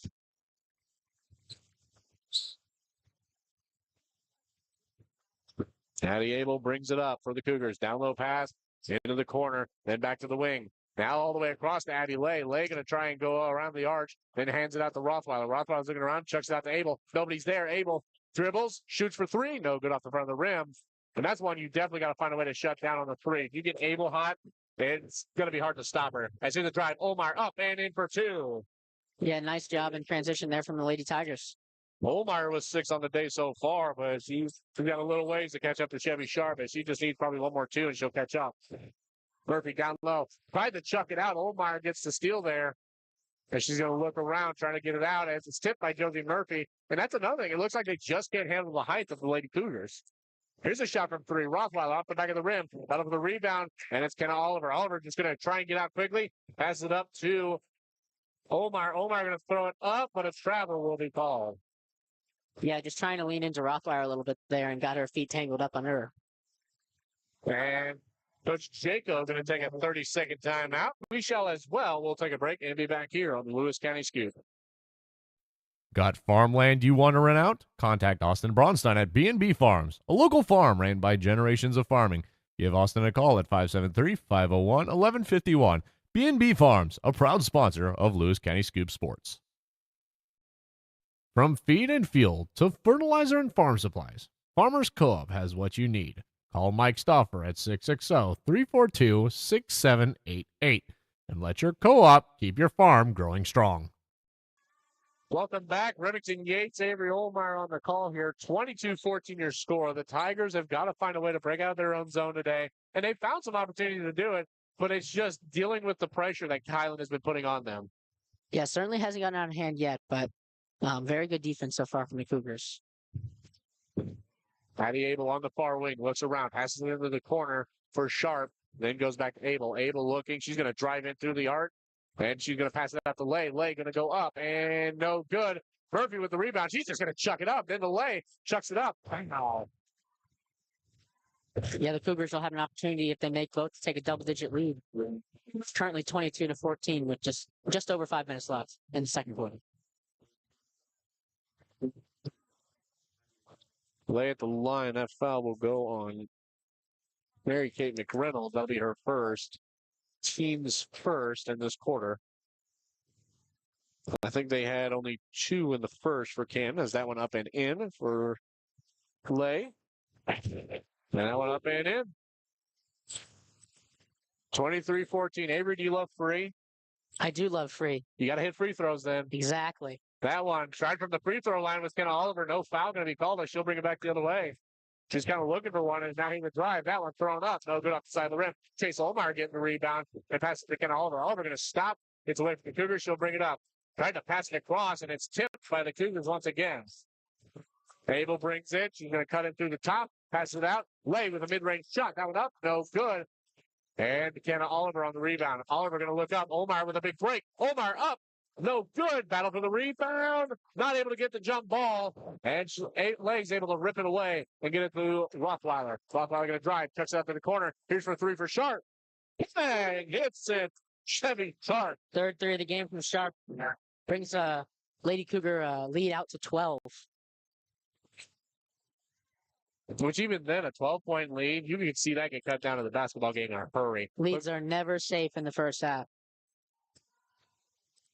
Addie Abel brings it up for the Cougars. Down low pass into the corner, then back to the wing. Now all the way across to Addie Lay. Lay going to try and go around the arch, then hands it out to Rothweiler. Rothweiler's looking around, chucks it out to Abel. Nobody's there. Abel dribbles, shoots for three. No good off the front of the rim. And that's one you definitely got to find a way to shut down on the three. If you get Abel hot, it's going to be hard to stop her. As in the drive, Omar up and in for two. Yeah, nice job in transition there from the Lady Tigers. Olmeyer was 6 on the day so far, but she's got a little ways to catch up to Chevy Sharp. And she just needs probably one more two, and she'll catch up. Murphy down low. Tried to chuck it out. Olmeyer gets the steal there. And she's going to look around, trying to get it out as it's tipped by Josie Murphy. And that's another thing. It looks like they just can't handle the height of the Lady Cougars. Here's a shot from three. Rothweiler off the back of the rim. Out of the rebound. And it's Kenna Oliver. Oliver just going to try and get out quickly. Pass it up to Omar. Omar going to throw it up, but a travel will be called. Yeah, just trying to lean into Rothweiler a little bit there and got her feet tangled up on her. And Coach Jacob going to take a 30-second timeout. We shall as well. We'll take a break and be back here on the Lewis County Scoop. Got farmland you want to rent out? Contact Austin Braunstein at B&B Farms, a local farm ran by generations of farming. Give Austin a call at 573-501-1151. B&B Farms, a proud sponsor of Lewis County Scoop Sports. From feed and fuel to fertilizer and farm supplies, Farmers Co-op has what you need. Call Mike Stauffer at 660-342-6788 and let your co-op keep your farm growing strong. Welcome back. Remington Yates, Avery Olmeyer on the call here. 22-14 your score. The Tigers have got to find a way to break out of their own zone today, and they found some opportunity to do it, but it's just dealing with the pressure that Highland has been putting on them. Yeah, certainly hasn't gotten out of hand yet, but very good defense so far from the Cougars. Patty Abel on the far wing, looks around, passes it into the corner for Sharp, then goes back to Abel. Abel looking, she's going to drive in through the arc, and she's going to pass it out to Lay. Lay going to go up, and no good. Murphy with the rebound, she's just going to chuck it up. Then the Lay chucks it up. Wow. Yeah, the Cougars will have an opportunity if they make both to take a double-digit lead. It's currently 22-14 with just over 5 minutes left in the second quarter. Lay at the line. That foul will go on Mary Kate McReynolds. That'll be her first. Team's first in this quarter. I think they had only 2 in the first for Canton. As that one up and in for Lay. And that one up and in. 23-14. Avery, do you love free? I do love free. You got to hit free throws then. Exactly. That one tried from the free throw line with Kenna Oliver. No foul going to be called, but she'll bring it back the other way. She's kind of looking for one, and now he would drive. That one thrown up. No good off the side of the rim. Chase Olmeyer getting the rebound and passes to Kenna Oliver. Oliver going to stop. It's away from the Cougars. She'll bring it up. Tried to pass it across, and it's tipped by the Cougars once again. Abel brings it. She's going to cut it through the top. passes it out. Lay with a mid-range shot. That one up. No good. And McKenna Oliver on the rebound. Oliver going to look up. Omar with a big break. Omar up. No good. Battle for the rebound. Not able to get the jump ball. And Legs able to rip it away and get it to Rothweiler. Rothweiler going to drive. Tucks it up to the corner. Here's for three for Sharp. Bang! Hits it. Chevy Sharp. Third three of the game from Sharp. Brings Lady Cougar lead out to 12. Which even then, a 12-point lead, you can see that get cut down to the basketball game in a hurry. Leads are never safe in the first half.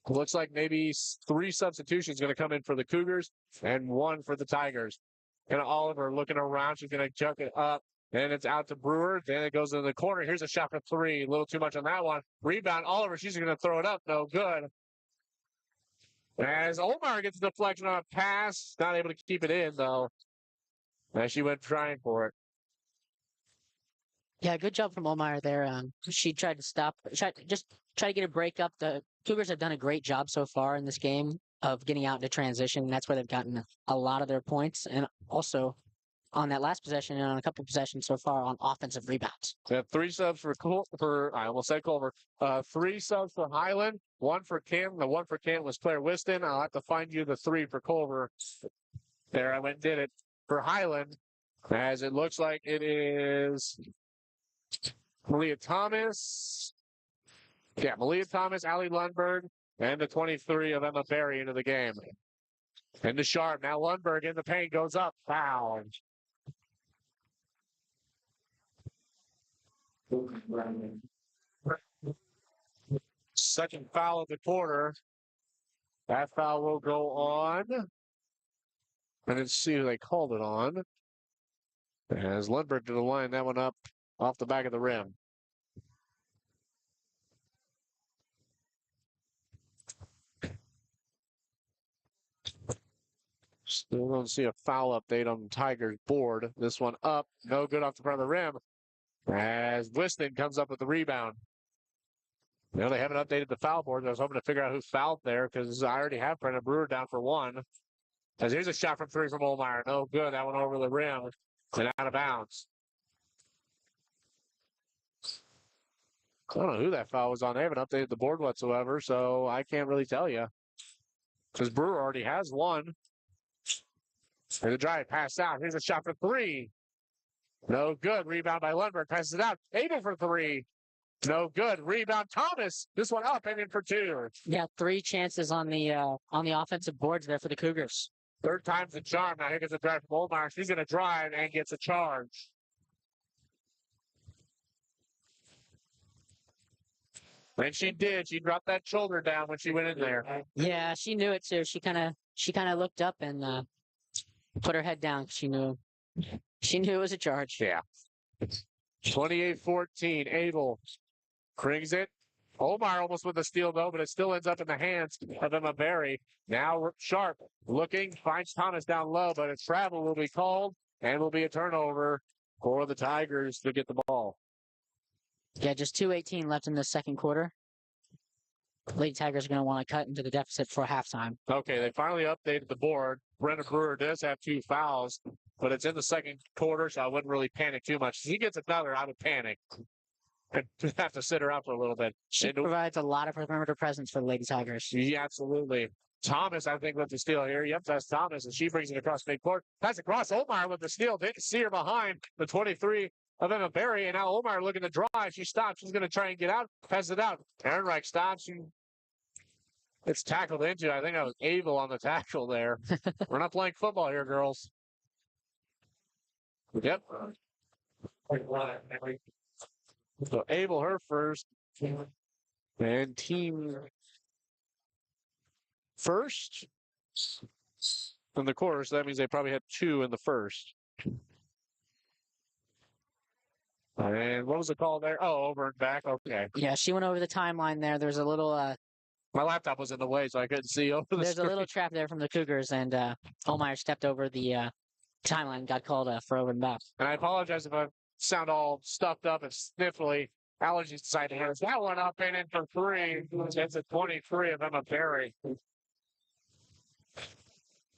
Looks like maybe 3 substitutions going to come in for the Cougars and 1 for the Tigers. And Oliver looking around. She's going to chuck it up. And it's out to Brewer. Then it goes in the corner. Here's a shot for 3. A little too much on that one. Rebound. Oliver, she's going to throw it up. No good. As Omar gets a deflection on a pass. Not able to keep it in, though. As she went trying for it. Yeah, good job from Omar there. She tried to stop, try to get a break up. The Cougars have done a great job so far in this game of getting out into transition. And that's where they've gotten a lot of their points. And also on that last possession and on a couple possessions so far on offensive rebounds. We have 3 subs for I almost said Culver. 3 subs for Highland, 1 for Canton. The 1 for Canton was Claire Whiston. I'll have to find you the 3 for Culver. There, I went and did it. For Highland, as it looks like it is Malia Thomas. Yeah, Malia Thomas, Allie Lundberg, and the 23 of Emma Berry into the game. Into Sharp. Now Lundberg in the paint goes up. Foul. Second foul of the quarter. That foul will go on. And let's see who they called it on. As Lundberg to the line, that one up off the back of the rim. Still don't see a foul update on the Tigers board. This one up, no good off the front of the rim. As Whiston comes up with the rebound. You know, they haven't updated the foul board. I was hoping to figure out who fouled there because I already have Brenna Brewer down for 1. As here's a shot from 3 from Olmeyer. No good. That one over the rim and out of bounds. I don't know who that foul was on. They haven't updated the board whatsoever, so I can't really tell you. Because Brewer already has 1. And the drive pass out. Here's a shot for 3. No good. Rebound by Lundberg. Passes it out. Able for 3. No good. Rebound Thomas. This one up and in for 2. Yeah, 3 chances on the offensive boards there for the Cougars. Third time's the charm. Now here gets a drive from Olmeyer. She's going to drive and gets a charge. And she did. She dropped that shoulder down when she went in there. Yeah, she knew it too. She kind of looked up and put her head down. She knew it was a charge. Yeah. 28-14. Abel brings it. Omar almost with the steal, though, but it still ends up in the hands of Emma Berry. Now Sharp looking, finds Thomas down low, but a travel will be called and will be a turnover for the Tigers to get the ball. Yeah, just 2:18 left in the second quarter. Lady Tigers are going to want to cut into the deficit for halftime. Okay, they finally updated the board. Brenna Brewer does have 2 fouls, but it's in the second quarter, so I wouldn't really panic too much. If he gets another, I would panic. And have to sit her out for a little bit. She provides a lot of perimeter presence for the Lady Tigers. Yeah, absolutely. Thomas, I think, with the steal here. Yep, that's Thomas, and she brings it across midcourt. Pass across. Omar with the steal. Didn't see her behind the 23 of Emma Berry, and now Omar looking to drive. She stops. She's going to try and get out. Pass it out. Ehrenreich stops. It's tackled into. I think that was Abel on the tackle there. We're not playing football here, girls. Yep. So Abel, her first. And team first in the quarter, so that means they probably had 2 in the first. And what was the call there? Oh, over and back. Okay. Yeah, she went over the timeline there. There's a little my laptop was in the way, so I couldn't see over the there's screen. a little trap there from the Cougars, and Olmeyer stepped over the timeline, got called for over and back. And I apologize if I sound all stuffed up and sniffly. Allergies decided to hands. That one up and in for 3. It's a 23 of Emma Berry.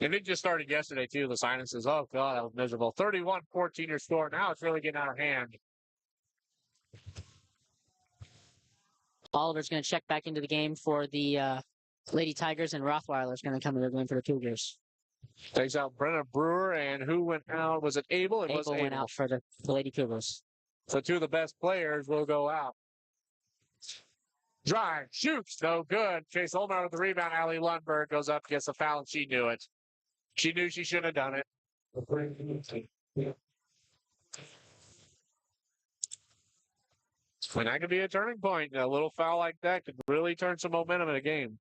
And it just started yesterday, too. The silences. Oh, God, that was miserable. 31-14 your score. Now it's really getting out of hand. Oliver's going to check back into the game for the Lady Tigers, and Rothweiler's going to come into the game for the Cougars. Takes out Brenna Brewer, and who went out? Was it Abel? It was Abel went out for the Lady Cougars. So two of the best players will go out. Drive, shoots, no good. Chase Olmar with the rebound. Allie Lundberg goes up, gets a foul, and she knew it. She knew she shouldn't have done it. And that could be a turning point. A little foul like that could really turn some momentum in a game.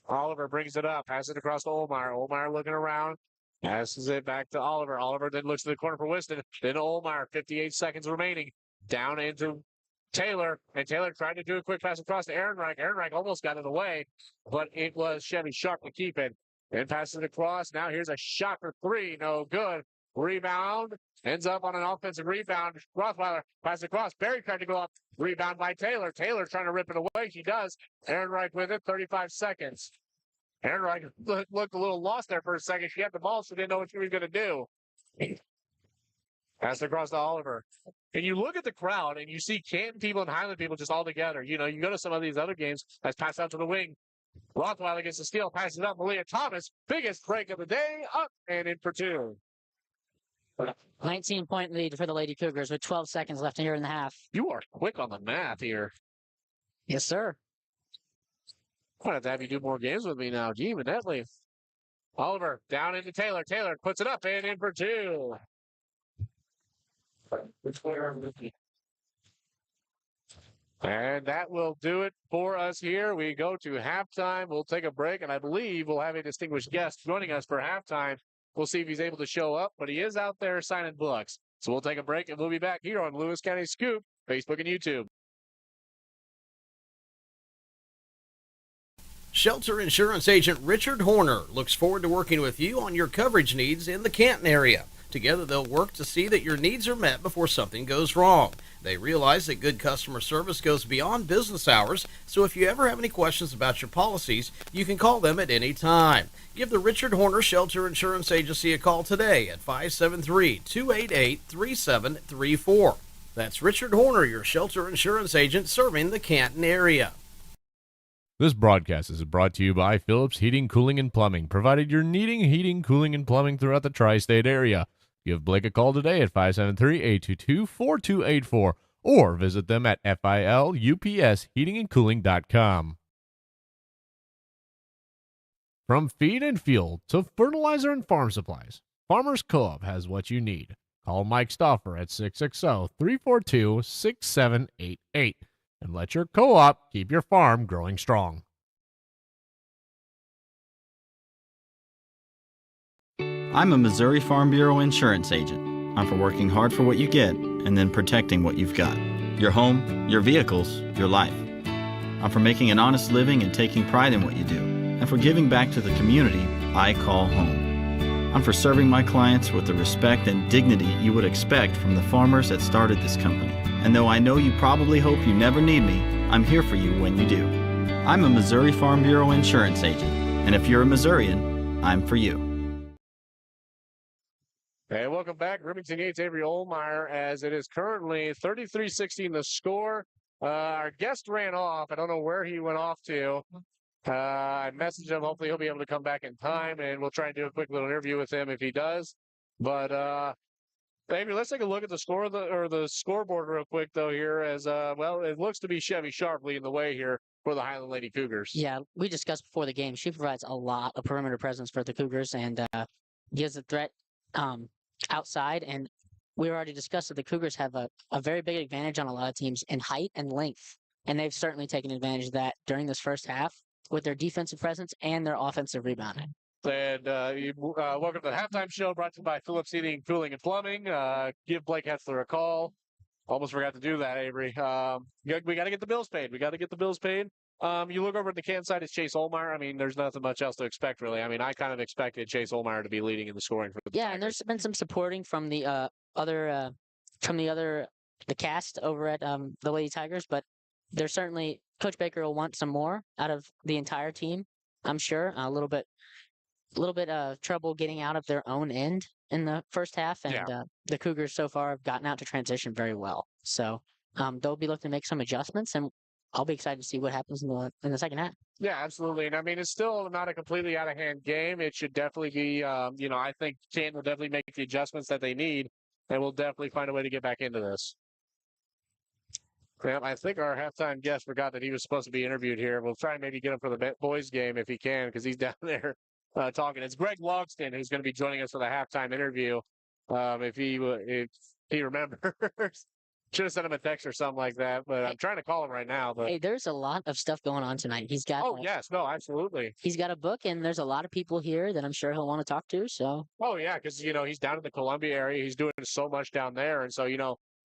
Oliver brings it up, passes it across to Olmar. Olmar looking around, passes it back to Oliver. Oliver then looks to the corner for Whiston. Then Olmar, 58 seconds remaining. Down into Taylor, and Taylor tried to do a quick pass across to Ehrenreich. Ehrenreich almost got in the way, but it was Chevy Sharp to keep it. And passes it across. Now here's a shot for three. No good. Rebound. Ends up on an offensive rebound. Rothweiler passes across. Barry tried to go up. Rebound by Taylor. Taylor trying to rip it away. She does. Ehrenreich with it. 35 seconds. Ehrenreich looked a little lost there for a second. She had the ball, so didn't know what she was going to do. Pass across to Oliver. And you look at the crowd and you see Canton people and Highland people just all together. You know, you go to some of these other games, that's passed out to the wing. Rothweiler gets the steal, passes it up. Malia Thomas, biggest break of the day, up and in for two. 19-point lead for the Lady Cougars with 12 seconds left here in the half. You are quick on the math here. Yes, sir. I'm going to have you do more games with me now. Gee, evidently. Oliver down into Taylor. Taylor puts it up and in for two. And that will do it for us here. We go to halftime. We'll take a break, and I believe we'll have a distinguished guest joining us for halftime. We'll see if he's able to show up, but he is out there signing books. So we'll take a break, and we'll be back here on Lewis County Scoop, Facebook and YouTube. Shelter insurance agent Richard Horner looks forward to working with you on your coverage needs in the Canton area. Together, they'll work to see that your needs are met before something goes wrong. They realize that good customer service goes beyond business hours, so if you ever have any questions about your policies, you can call them at any time. Give the Richard Horner Shelter Insurance Agency a call today at 573-288-3734. That's Richard Horner, your shelter insurance agent serving the Canton area. This broadcast is brought to you by Phillips Heating, Cooling, and Plumbing, provided you're needing heating, cooling, and plumbing throughout the tri-state area. Give Blake a call today at 573-822-4284 or visit them at filupsheatingandcooling.com. From feed and fuel to fertilizer and farm supplies, Farmers Co-op has what you need. Call Mike Stauffer at 660-342-6788 and let your co-op keep your farm growing strong. I'm a Missouri Farm Bureau insurance agent. I'm for working hard for what you get and then protecting what you've got. Your home, your vehicles, your life. I'm for making an honest living and taking pride in what you do, and for giving back to the community I call home. I'm for serving my clients with the respect and dignity you would expect from the farmers that started this company. And though I know you probably hope you never need me, I'm here for you when you do. I'm a Missouri Farm Bureau insurance agent, and if you're a Missourian, I'm for you. Hey, welcome back. Remington Yates, Avery Olmeyer, as it is currently 33-16 the score. Our guest ran off. I don't know where he went off to. I messaged him. Hopefully he'll be able to come back in time, and we'll try and do a quick little interview with him if he does. But, Avery, let's take a look at the score the scoreboard real quick, though, here, as, well, it looks to be Chevy Sharp leading the way here for the Highland Lady Cougars. Yeah, we discussed before the game. She provides a lot of perimeter presence for the Cougars and gives a threat outside. And we already discussed that the Cougars have a very big advantage on a lot of teams in height and length. And they've certainly taken advantage of that during this first half with their defensive presence and their offensive rebounding. And welcome to the halftime show brought to you by Phillips Heating, Cooling, and Plumbing. Give Blake Hetzler a call. Almost forgot to do that, Avery. We got to get the bills paid. You look over at the Canton side, it's Chase Olmeyer. I mean, there's nothing much else to expect, really. I mean, I kind of expected Chase Olmeyer to be leading in the scoring for the Yeah, and there's been some supporting from the cast over at the Lady Tigers, but there's certainly Coach Baker will want some more out of the entire team. I'm sure. A little bit of trouble getting out of their own end in the first half, and Yeah. the Cougars so far have gotten out to transition very well. So they'll be looking to make some adjustments, and I'll be excited to see what happens in the second half. Yeah, absolutely. And I mean, it's still not a completely out of hand game. It should definitely be, I think Canton will definitely make the adjustments that they need, and we'll definitely find a way to get back into this. Yeah, I think our halftime guest forgot that he was supposed to be interviewed here. We'll try and maybe get him for the boys game if he can, because he's down there talking. It's Greg Logston who's going to be joining us for the halftime interview. If he remembers, should have sent him a text or something like that. But I'm trying to call him right now. But Hey, there's a lot of stuff going on tonight. He's got yes, no, absolutely. he's got a book, and there's a lot of people here that I'm sure he'll want to talk to. So Oh yeah, because he's down in the Columbia area. He's doing so much down there, and so he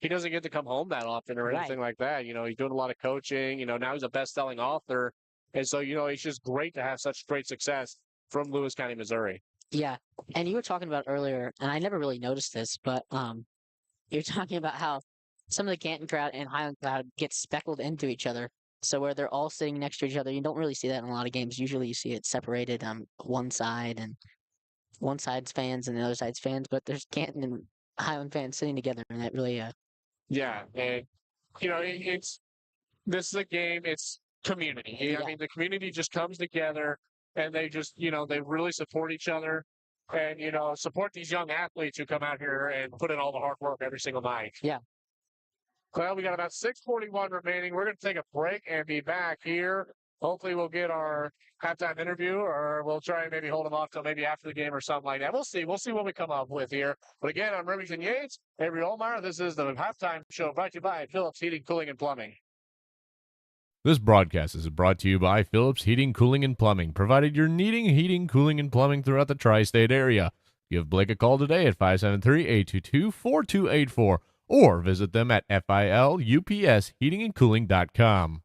doesn't get to come home that often or Right. anything like that. He's doing a lot of coaching. Now he's a best-selling author, and so it's just great to have such great success from Lewis County, Missouri. yeah, and you were talking about earlier, and I never really noticed this, but you're talking about how some of the Canton crowd and Highland crowd get speckled into each other. So where they're all sitting next to each other, you don't really see that in a lot of games. Usually you see it separated one side, and one side's fans and the other side's fans, but there's Canton and Highland fans sitting together, and that really Yeah, and this is a game. It's community. I Yeah. mean, the community just comes together, and they just they really support each other, and support these young athletes who come out here and put in all the hard work every single night. Yeah. Well, we got about 6:41 remaining. We're going to take a break and be back here. Hopefully, we'll get our halftime interview, or we'll try and maybe hold them off till maybe after the game or something like that. We'll see. We'll see what we come up with here. But again, I'm Remington Yates, Avery Olmeyer. This is the halftime show brought to you by Phillips Heating, Cooling, and Plumbing. This broadcast is brought to you by Phillips Heating, Cooling, and Plumbing, provided you're needing heating, cooling, and plumbing throughout the tri-state area. Give Blake a call today at 573-822-4284 or visit them at filupsheatingandcooling.com.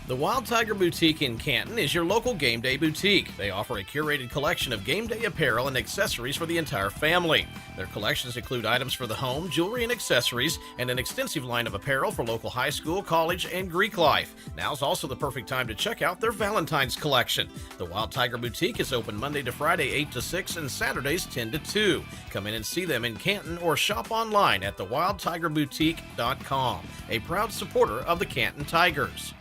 The Wild Tiger Boutique in Canton is your local game day boutique. They offer a curated collection of game day apparel and accessories for the entire family. Their collections include items for the home, jewelry and accessories, and an extensive line of apparel for local high school, college, and Greek life. Now's also the perfect time to check out their Valentine's collection. The Wild Tiger Boutique is open Monday to Friday 8 to 6 and Saturdays 10 to 2. Come in and see them in Canton or shop online at thewildtigerboutique.com, a proud supporter of the Canton Tigers.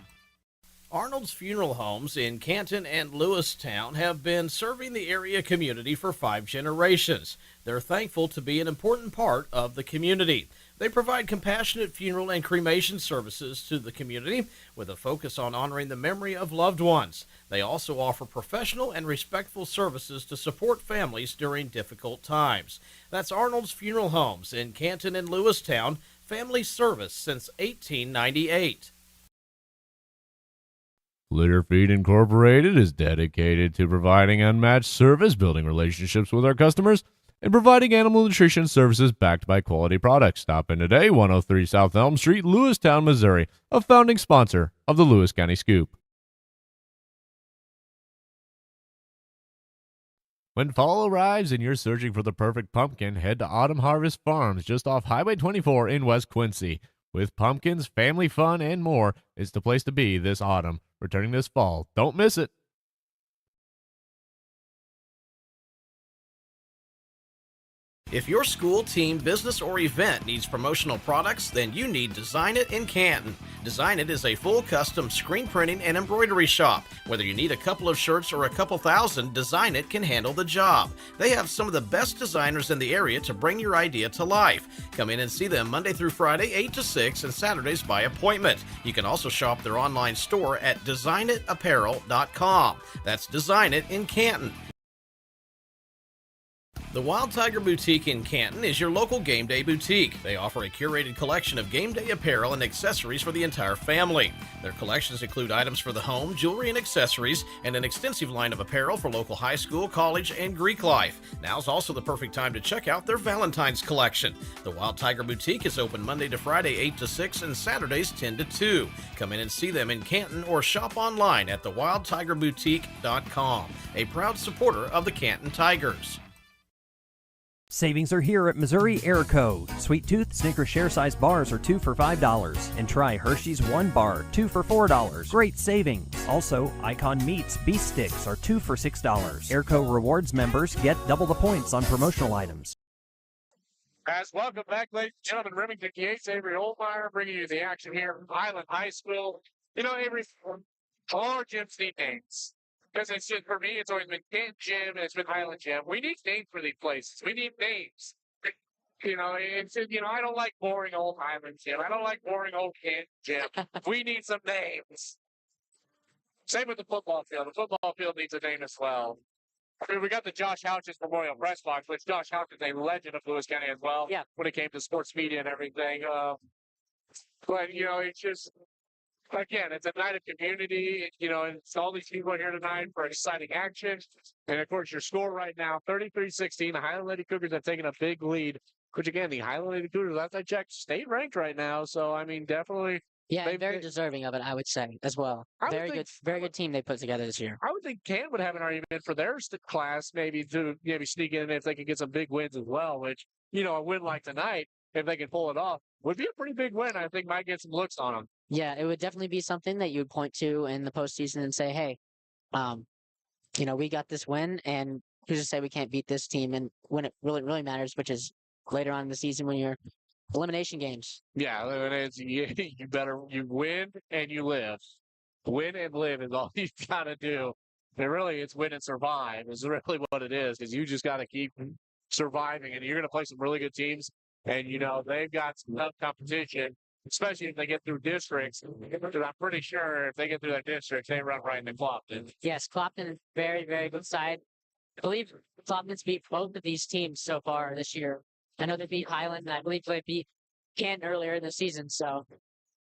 Arnold's Funeral Homes in Canton and Lewistown have been serving the area community for 5 generations. They're thankful to be an important part of the community. They provide compassionate funeral and cremation services to the community with a focus on honoring the memory of loved ones. They also offer professional and respectful services to support families during difficult times. That's Arnold's Funeral Homes in Canton and Lewistown, family service since 1898. Litter Feed Incorporated is dedicated to providing unmatched service, building relationships with our customers, and providing animal nutrition services backed by quality products. Stop in today, 103 South Elm Street, Lewistown, Missouri, a founding sponsor of the Lewis County Scoop. When fall arrives and you're searching for the perfect pumpkin, head to Autumn Harvest Farms just off Highway 24 in West Quincy. With pumpkins, family fun, and more, it's the place to be this autumn. Returning this fall. Don't miss it. If your school, team, business, or event needs promotional products, then you need Design It in Canton. Design It is a full custom screen printing and embroidery shop. Whether you need a couple of shirts or a couple thousand, Design It can handle the job. They have some of the best designers in the area to bring your idea to life. Come in and see them Monday through Friday, 8 to 6, and Saturdays by appointment. You can also shop their online store at designitapparel.com. That's Design It in Canton. The Wild Tiger Boutique in Canton is your local game day boutique. They offer a curated collection of game day apparel and accessories for the entire family. Their collections include items for the home, jewelry and accessories, and an extensive line of apparel for local high school, college, and Greek life. Now's also the perfect time to check out their Valentine's collection. The Wild Tiger Boutique is open Monday to Friday 8 to 6 and Saturdays 10 to 2. Come in and see them in Canton or shop online at thewildtigerboutique.com, a proud supporter of the Canton Tigers. Savings are here at Missouri Airco. Sweet Tooth Snickers share size bars are 2 for $5. And try Hershey's 1 bar, 2 for $4. Great savings. Also, Icon Meats beef sticks are 2 for $6. Airco Rewards members get double the points on promotional items. As welcome back, ladies and gentlemen, Remington Yates, Avery Oldmeyer, bringing you the action here from Highland High School. You know, Avery, all our gyms need names. Because it's just, for me, it's always been Canton Gym and it's been Highland Gym. We need names for these places. We need names. You know, I don't like boring old Highland Gym. I don't like boring old Canton Gym. We need some names. Same with the football field. The football field needs a name as well. I mean, we got the Josh Houchins Memorial Press Box, which Josh Houchins is a legend of Lewis County as well. Yeah. When it came to sports media and everything. But, you know, it's just, again, it's a night of community. You know, it's all these people here tonight for exciting action. And, of course, your score right now, 33-16. The Highland Lady Cougars have taken a big lead. Which, again, the Highland Lady Cougars, last I checked, state ranked right now. So, I mean, definitely. Yeah, and very deserving of it, I would say, as well. Very good team they put together this year. I would think Canton would have an argument for their class, maybe to sneak in if they could get some big wins as well, which, you know, a win like tonight, if they can pull it off, would be a pretty big win. I think might get some looks on them. Yeah, it would definitely be something that you would point to in the postseason and say, hey, you know, we got this win, and who's to say we can't beat this team and when it really matters, which is later on in the season when you're elimination games. Yeah, it's, you win and you live. Win and live is all you've got to do. And really, it's win and survive is really what it is, because you just got to keep surviving. And you're going to play some really good teams. And, you know, they've got some tough competition, especially if they get through districts. Because I'm pretty sure if they get through that district, they run right into Clopton. Yes, Clopton is very, very good side. I believe Clopton's beat both of these teams so far this year. I know they beat Highland, and I believe they beat Canton earlier in the season. So,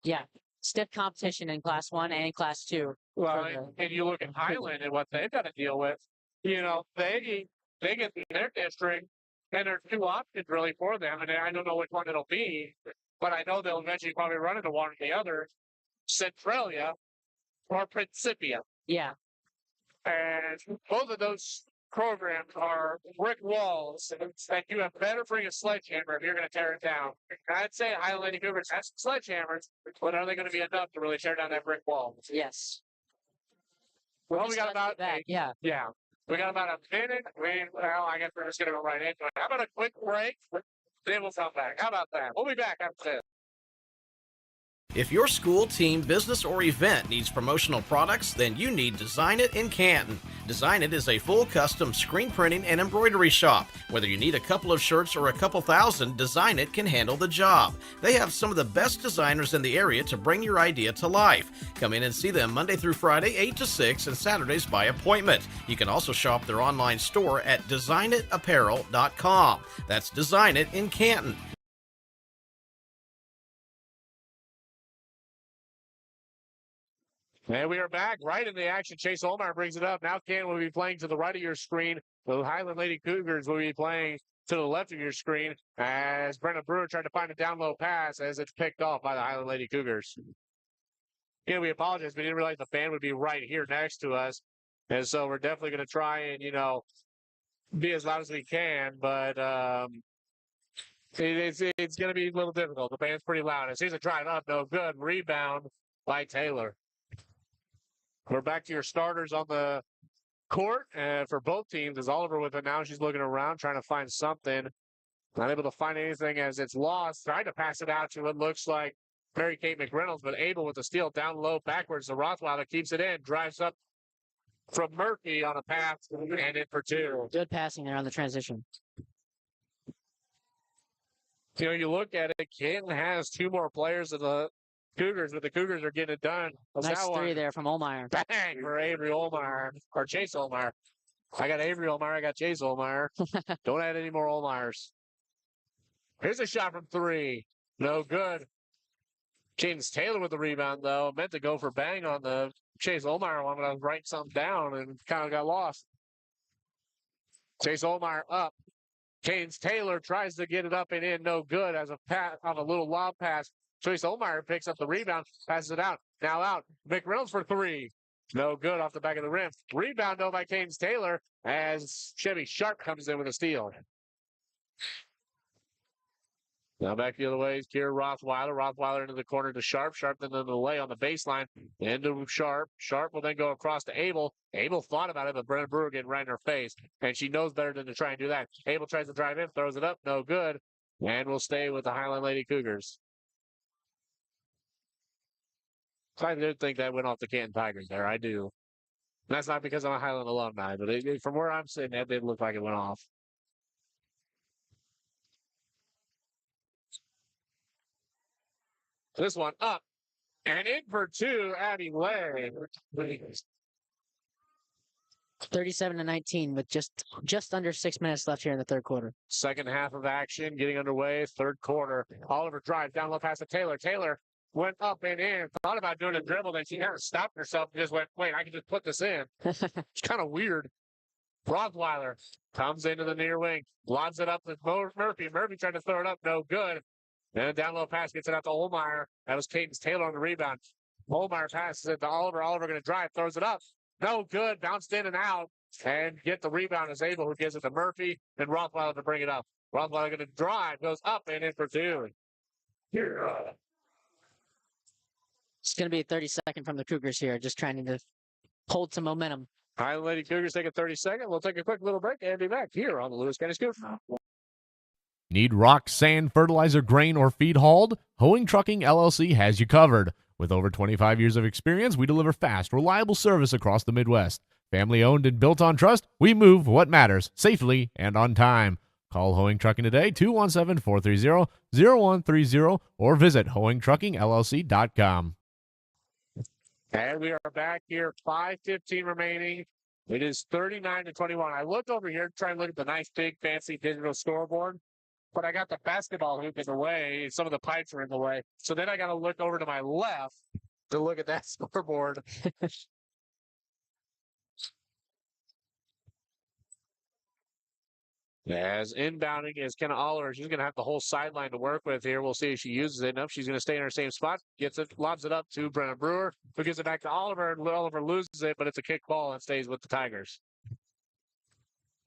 yeah, stiff competition in Class 1 and Class 2. Well, and you look at Highland and what they've got to deal with. You know, they get through their district, and there's two options really for them. And I don't know which one it'll be, but I know they'll eventually probably run into one or the other, Centralia or Principia. Yeah. And both of those programs are brick walls that you have better bring a sledgehammer if you're going to tear it down. And I'd say Highland Lady Cougars has some sledgehammers, but are they going to be enough to really tear down that brick wall? Yes. Well, we got about yeah. We got about a minute. Well, I guess we're just going to go right into it. How about a quick break? Then we'll come back. How about that? We'll be back after this. If your school, team, business, or event needs promotional products, then you need Design It in Canton. Design It is a full custom screen printing and embroidery shop. Whether you need a couple of shirts or a couple thousand, Design It can handle the job. They have some of the best designers in the area to bring your idea to life. Come in and see them Monday through Friday, 8 to 6, and Saturdays by appointment. You can also shop their online store at designitapparel.com. That's Design It in Canton. And we are back right in the action. Chase Olmeyer brings it up. Now Canton will be playing to the right of your screen. The Highland Lady Cougars will be playing to the left of your screen as Brennan Brewer tried to find a down low pass as it's picked off by the Highland Lady Cougars. Again, we apologize. We didn't realize the fan would be right here next to us. And so we're definitely going to try and, you know, be as loud as we can. But it's going to be a little difficult. The band's pretty loud. As here's a drive up, no good. Rebound by Taylor. We're back to your starters on the court for both teams. As Oliver with it now, she's looking around, trying to find something. Not able to find anything as it's lost. Tried to pass it out to what looks like Mary Kate McReynolds, but able with the steal down low backwards. The Rothweiler keeps it in, drives up from Murphy on a pass and in for two. Good passing there on the transition. You know, you look at it, Canton has two more players than the Cougars, but the Cougars are getting it done. Nice three there from Olmeyer. Bang for Avery Olmeyer, or Chase Olmeyer. I got Avery Olmeyer, I got Chase Olmeyer. Don't add any more Olmeyers. Here's a shot from three. No good. James Taylor with the rebound, though. Meant to go for bang on the Chase Olmeyer one, but I was writing something down and kind of got lost. Chase Olmeyer up. James Taylor tries to get it up and in. No good as a pass on a little lob pass. Chase Olmeyer picks up the rebound, passes it out. Now out. McReynolds for three. No good off the back of the rim. Rebound, though, by James Taylor as Chevy Sharp comes in with a steal. Now back the other way is Kier Rothweiler. Rothweiler into the corner to Sharp. Sharp then the delay on the baseline. Into Sharp. Sharp will then go across to Abel. Abel thought about it, but Brenna Brewer getting right in her face. And she knows better than to try and do that. Abel tries to drive in, throws it up. No good. And we'll stay with the Highland Lady Cougars. So I did think that went off the Canton Tigers there. I do. And that's not because I'm a Highland alumni, but from where I'm sitting, that didn't look like it went off. This one up and in for two, Abby Lay. 37-19 with just under 6 minutes left here in the third quarter. Second half of action getting underway. Third quarter. Oliver drives down low past to Taylor. Taylor went up and in. Thought about doing a dribble, then she kind of stopped herself and just went, wait, I can just put this in. It's kind of weird. Rothweiler comes into the near wing, lobs it up to Murphy. Murphy tried to throw it up, no good. Then a down low pass gets it out to Olmeyer. That was Cadence Taylor on the rebound. Olmeyer passes it to Oliver. Oliver going to drive, throws it up. No good. Bounced in and out. And get the rebound is Abel, who gives it to Murphy. And Rothweiler to bring it up. Rothweiler going to drive, goes up and in for two. It's going to be a 30-second from the Cougars here, just trying to hold some momentum. Highland Lady Cougars take a 30-second. We'll take a quick little break and be back here on the Lewis County Scoop. Need rock, sand, fertilizer, grain, or feed hauled? Hoeing Trucking LLC has you covered. With over 25 years of experience, we deliver fast, reliable service across the Midwest. Family owned and built on trust, we move what matters safely and on time. Call Hoeing Trucking today, 217-430-0130, or visit hoeingtruckingllc.com. And we are back here, 5:15 remaining. It is 39-21. I looked over here to try and look at the nice, big, fancy digital scoreboard, but I got the basketball hoop in the way. Some of the pipes are in the way. So then I got to look over to my left to look at that scoreboard. As inbounding is Kenna Oliver. She's going to have the whole sideline to work with here. We'll see if she uses it enough. She's going to stay in her same spot. Gets it, lobs it up to Brenna Brewer, who gives it back to Oliver. And Oliver loses it, but it's a kick ball and stays with the Tigers.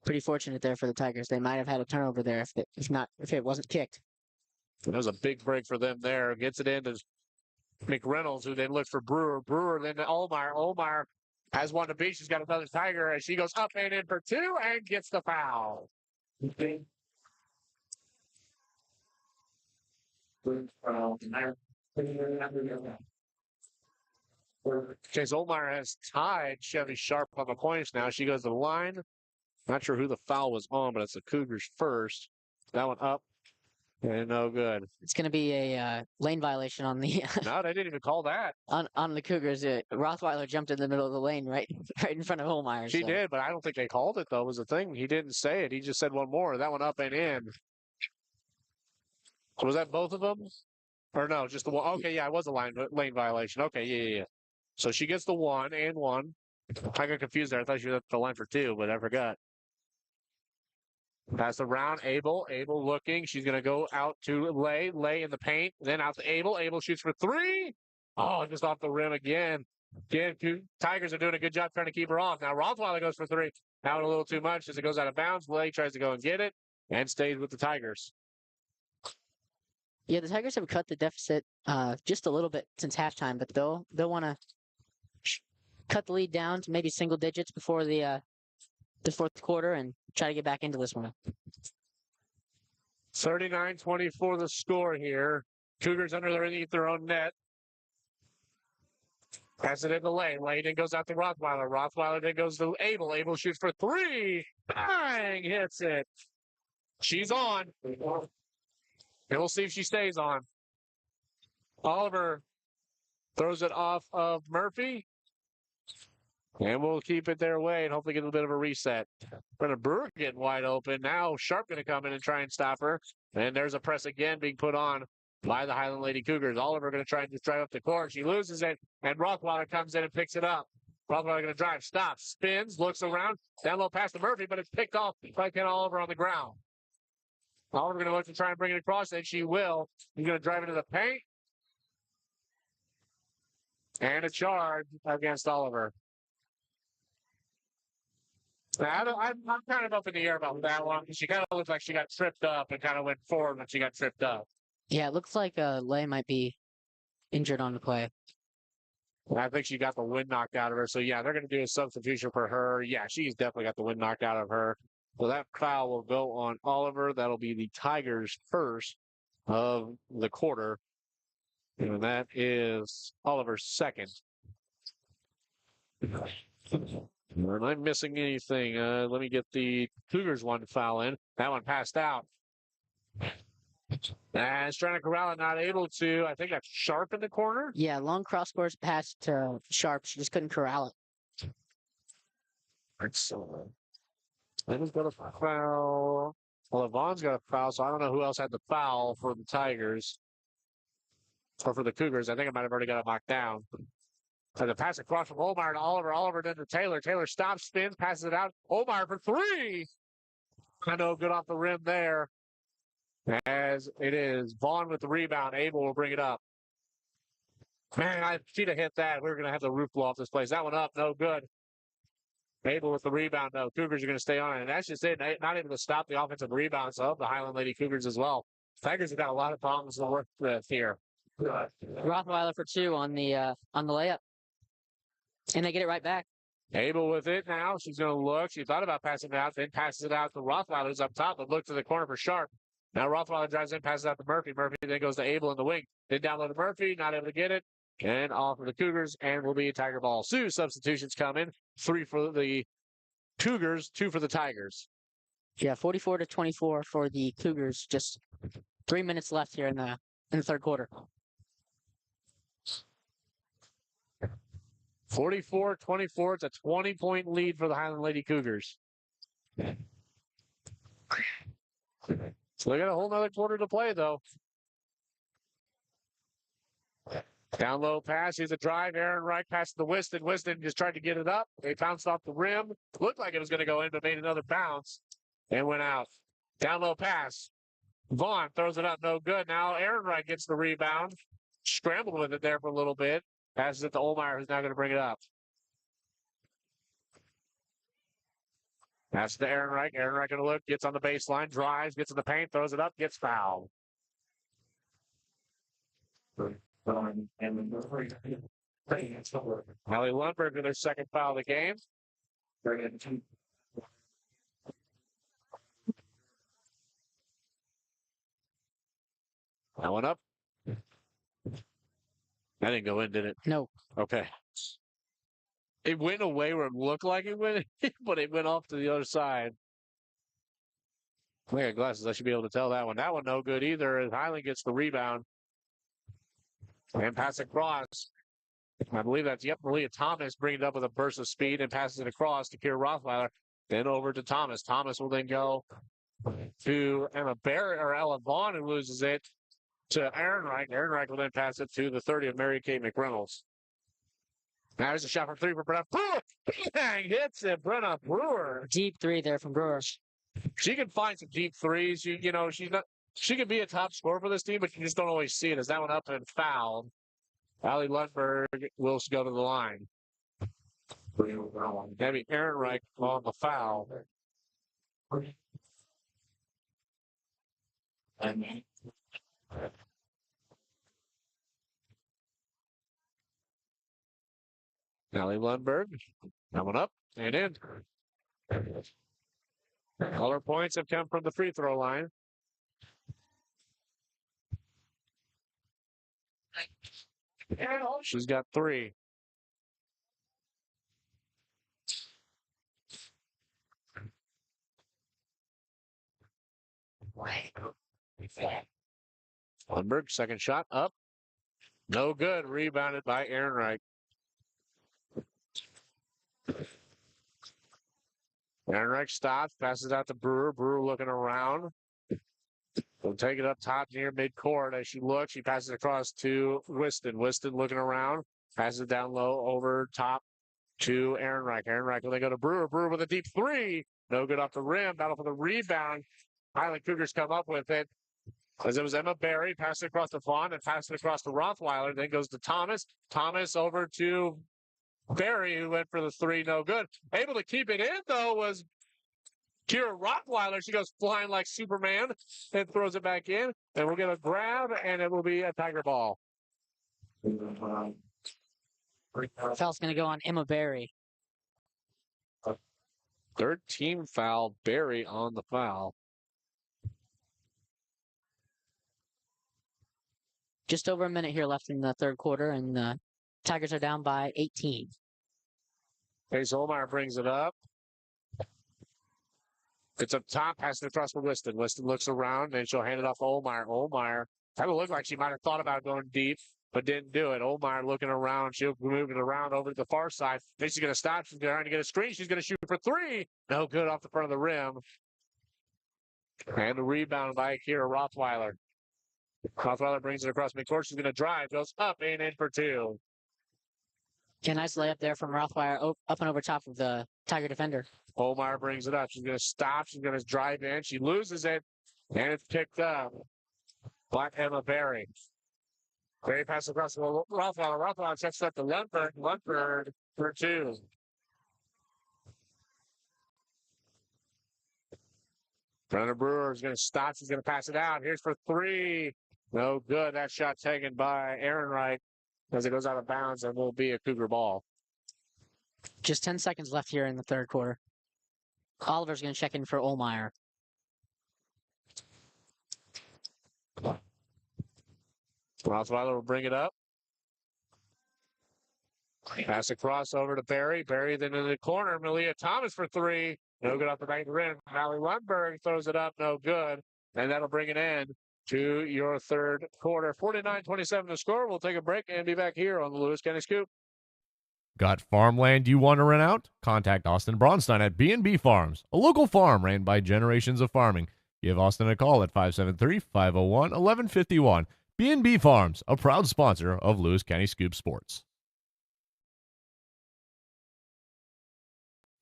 Pretty fortunate there for the Tigers. They might have had a turnover there if it wasn't kicked. That was a big break for them there. Gets it into McReynolds, who then looks for Brewer. Brewer then to Olmeyer. Olmeyer has one to beat. She's got another Tiger as she goes up and in for two and gets the foul. Okay, so Olmeyer has tied Chevy Sharp on the points now. She goes to the line. Not sure who the foul was on, but it's the Cougars first. That one up and no good. It's going to be a lane violation on the No, they didn't even call that. on the Cougars. Rothweiler jumped in the middle of the lane right in front of Olmeyer. She did, but I don't think they called it, though, was the thing. He didn't say it. He just said one more. That one up and in. So was that both of them? Or no, just the one? Okay, yeah, it was a lane violation. Okay, yeah. So she gets the one and one. I got confused there. I thought she was at the line for two, but I forgot. Pass around, Abel. Abel looking. She's going to go out to Lay. Lay in the paint. Then out to Abel. Abel shoots for three. Oh, just off the rim again. Again, Tigers are doing a good job trying to keep her off. Now Rothweiler goes for three. Now a little too much as it goes out of bounds. Lay tries to go and get it and stays with the Tigers. Yeah, the Tigers have cut the deficit just a little bit since halftime, but they'll want to cut the lead down to maybe single digits before the fourth quarter and try to get back into this one. 39-24 the score here. Cougars underneath their own net. Pass it into Lane. Lane then goes out to Rothweiler. Rothweiler then goes to Abel. Abel shoots for three. Bang! Hits it. She's on. And we'll see if she stays on. Oliver throws it off of Murphy. And we'll keep it their way and hopefully get a bit of a reset. Brenna Brewer getting wide open. Now Sharp going to come in and try and stop her. And there's a press again being put on by the Highland Lady Cougars. Oliver going to try and just drive up the court. She loses it. And Rothweiler comes in and picks it up. Rothweiler going to drive, stops, spins, looks around. Down low past to Murphy, but it's picked off by Ken Oliver on the ground. Oliver going to look to try and bring it across, and she will. He's going to drive into the paint. And a charge against Oliver. I'm kind of up in the air about that one. She kind of looked like she got tripped up and kind of went forward when she got tripped up. Yeah, it looks like Lay might be injured on the play. And I think she got the wind knocked out of her. So, yeah, they're going to do a substitution for her. Yeah, she's definitely got the wind knocked out of her. So that foul will go on Oliver. That'll be the Tigers' first of the quarter. And that is Oliver's second. Am I missing anything? Let me get the Cougars one foul in. That one passed out. And it's trying to corral it, not able to. I think that's Sharp in the corner. Yeah, long cross course pass to Sharp. She just couldn't corral it. So Lena's got a foul. Well, Yvonne's got a foul, so I don't know who else had the foul for the Tigers. Or for the Cougars. I think I might have already got it knocked down. And the pass across from Omar to Oliver. Oliver then to Taylor. Taylor stops, spins, passes it out. Omar for three. I know, good off the rim there. As it is Vaughn with the rebound. Abel will bring it up. Man, if she'd have hit that, we were going to have the roof blow off this place. That one up, no good. Abel with the rebound, though. Cougars are going to stay on it. And that's just it. Not able to stop the offensive rebounds of the Highland Lady Cougars as well. Tigers have got a lot of problems to work with here. Rothweiler for two on the layup. And they get it right back. Abel with it now. She's going to look. She thought about passing it out, then passes it out to Rothweiler, who's up top, but look to the corner for Sharp. Now Rothweiler drives in, passes out to Murphy. Murphy then goes to Abel in the wing. Then down low to Murphy, not able to get it. And off of the Cougars, and will be a Tiger ball. Sioux substitutions come in. 3 for the Cougars, 2 for the Tigers. Yeah, 44-24 for the Cougars. Just 3 minutes left here in the third quarter. 44-24. It's a 20-point lead for the Highland Lady Cougars. So they got a whole nother quarter to play, though. Down low pass. Here's a drive. Aaron Reich passed to Whiston. Whiston just tried to get it up. They bounced off the rim. Looked like it was going to go in, but made another bounce and went out. Down low pass. Vaughn throws it up. No good. Now Aaron Reich gets the rebound. Scrambled with it there for a little bit. Passes it to Olmeyer, who's now going to bring it up. Pass to Aaron Reich. Aaron Reich going to look. Gets on the baseline. Drives. Gets in the paint. Throws it up. Gets fouled. Allie Lundberg with their second foul of the game. That one up. That didn't go in, did it? No. Okay. It went away where it looked like it went, but it went off to the other side. I got glasses. I should be able to tell that one. That one no good either. As Highland gets the rebound. And pass across. I believe that's, Malia Thomas bringing it up with a burst of speed and passes it across to Kier Rothweiler. Then over to Thomas. Thomas will then go to Emma Barrett or Ella Vaughn, who loses it to Aaron Reich. Aaron Reich will then pass it to the 30 of Mary Kay McReynolds. Now there's a shot for three for Brenna Brewer. Bang! Hits it, Brenna Brewer. Deep three there from Brewer. She can find some deep threes. You know, she's not. She could be a top scorer for this team, but you just don't always see it. As that one up and fouled, Allie Lundberg will go to the line. Debbie Ehrenreich on the foul. Allie Lundberg coming up and in. All her points have come from the free throw line. She's got 3. Lundberg, second shot up. No good. Rebounded by Aaron Reich. Aaron Reich stops, passes out to Brewer. Brewer looking around. Will take it up top near midcourt. As she looks, she passes across to Whiston. Whiston looking around, passes it down low over top to Aaron Reich. Aaron Reich will then go to Brewer. Brewer with a deep 3. No good off the rim. Battle for the rebound. Highland Cougars come up with it. As it was Emma Berry, passed it across to Vaughn and passed it across to Rothweiler. Then goes to Thomas. Thomas over to Barry, who went for the three, no good. Able to keep it in, though, was Kira Rottweiler. She goes flying like Superman and throws it back in. And we'll get a grab, and it will be a Tiger ball. Foul's going to go on Emma Berry. Third team foul, Barry on the foul. Just over a minute here left in the third quarter, and the Tigers are down by 18. Pace Olmeyer brings it up. It's up top, passing across for Liston. Liston looks around, and she'll hand it off to Olmeyer. Olmeyer kind of looked like she might have thought about going deep, but didn't do it. Olmeyer looking around. She'll move it around over to the far side. Then she's going to stop. She's trying to get a screen. She's going to shoot for three. No good off the front of the rim. And the rebound by Kira Rothweiler. Rothweiler brings it across midcourt. She's going to drive. Goes up and in for two. Yeah, nice layup there from Rothweiler up and over top of the Tiger defender. Olmeyer brings it up. She's going to stop. She's going to drive in. She loses it. And it's picked up by Emma Berry. Berry passes across to Rothweiler. Rothweiler sets up to Lundberg. Lundberg for two. Brenna Brewer is going to stop. She's going to pass it out. Here's for three. No good. That shot taken by Aaron Wright as it goes out of bounds and will be a Cougar ball. Just 10 seconds left here in the third quarter. Oliver's going to check in for Olmeyer. Rothweiler will bring it up. Pass across over to Barry. Barry then in the corner. Malia Thomas for three. No good off the back of the rim. Allie Lundberg throws it up. No good. And that'll bring an end to your third quarter. 49-27 to score. We'll take a break and be back here on the Lewis County Scoop. Got farmland you want to rent out? Contact Austin Braunstein at B&B Farms, a local farm ran by generations of farming. Give Austin a call at 573-501-1151. B&B Farms, a proud sponsor of Lewis County Scoop Sports.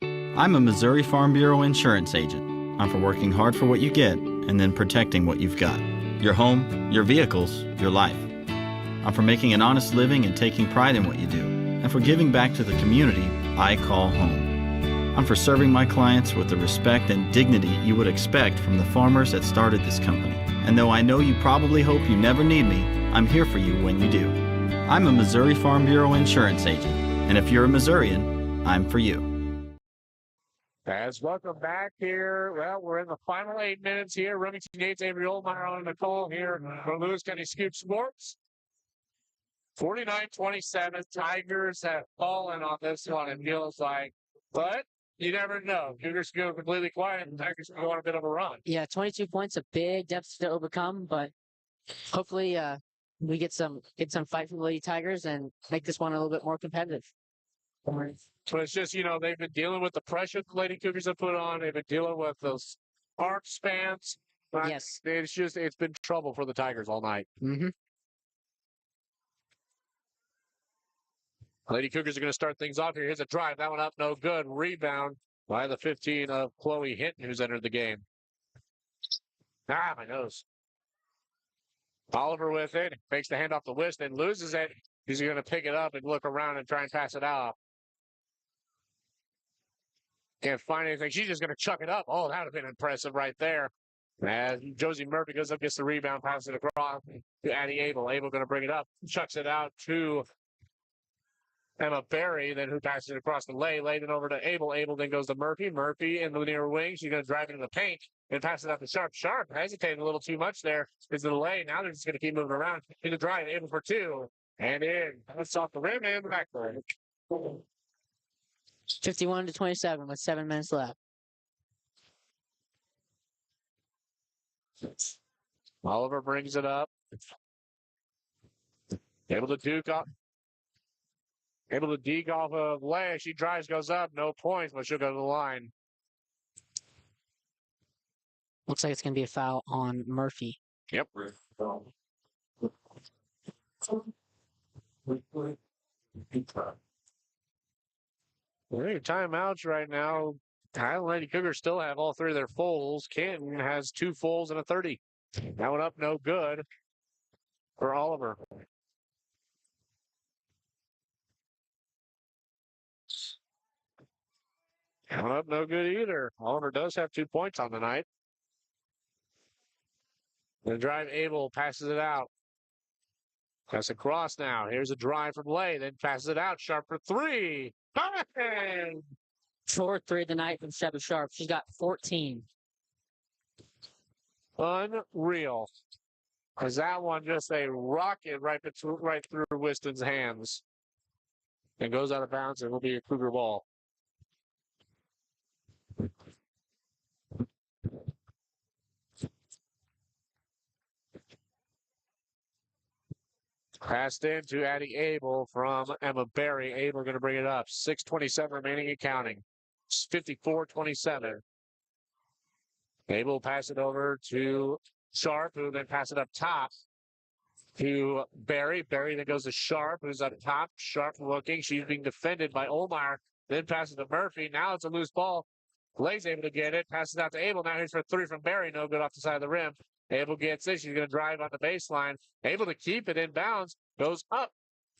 I'm a Missouri Farm Bureau insurance agent. I'm for working hard for what you get and then protecting what you've got. Your home, your vehicles, your life. I'm for making an honest living and taking pride in what you do, and for giving back to the community I call home. I'm for serving my clients with the respect and dignity you would expect from the farmers that started this company. And though I know you probably hope you never need me, I'm here for you when you do. I'm a Missouri Farm Bureau insurance agent, and if you're a Missourian, I'm for you. As welcome back here. Well, we're in the final 8 minutes here. Remington Yates, Avery Olmeyer on the call here for Lewis County Scoop Sports. 49-27. Tigers have fallen on this one, it feels like. But you never know. Cougars go completely quiet and Tigers go on a bit of a run. Yeah, 22 points, a big deficit to overcome, but hopefully we get some fight from the Lady Tigers and make this one a little bit more competitive. So it's just, they've been dealing with the pressure the Lady Cougars have put on. They've been dealing with those arc spans. Yes. It's been trouble for the Tigers all night. Mm-hmm. Lady Cougars are going to start things off here. Here's a drive. That one up, no good. Rebound by the 15 of Chloe Hinton, who's entered the game. My nose. Oliver with it. Fakes the handoff to Liston. Loses it. He's going to pick it up and look around and try and pass it out. Can't find anything. She's just going to chuck it up. Oh, that would have been impressive right there. As Josie Murphy goes up, gets the rebound, passes it across to Addie Abel. Abel going to bring it up. Chucks it out to Emma Berry, then who passes it across the lay, then over to Abel. Abel then goes to Murphy. Murphy in the near wing. She's going to drive into the paint and pass it out to Sharp. Sharp hesitated a little too much there. Is the lay. Now they're just going to keep moving around. In the drive, Abel for two. And in. That's off the rim and the backboard. 51-27 with 7 minutes left. Oliver brings it up. Able to deke off of Lay. She drives, goes up, no points, but she'll go to the line. Looks like it's going to be a foul on Murphy. Yep. Timeouts right now. Highland Lady Cougars still have all three of their fulls. Canton has 2 fulls and a 30. That one up, no good for Oliver. One up, no good either. Oliver does have 2 points on the night. The drive, Abel passes it out. That's a cross now. Here's a drive from Lay, then passes it out. Sharp for three. Bang! 4-3 tonight from Chevy Sharp. She's got 14. Unreal. Is that one just a rocket right through Whiston's hands? And goes out of bounds and will be a Cougar ball. Passed in to Addie Abel from Emma Berry. Abel going to bring it up. 6:27 remaining and counting. 54-27. Abel pass it over to Sharp, who then pass it up top to Berry. Berry then goes to Sharp, who's up top. Sharp looking. She's being defended by Olmeyer. Then passes to Murphy. Now it's a loose ball. Clay's able to get it. Passes out to Abel. Now here's for three from Berry. No good off the side of the rim. Abel gets it. She's going to drive on the baseline. Able to keep it in bounds. Goes up.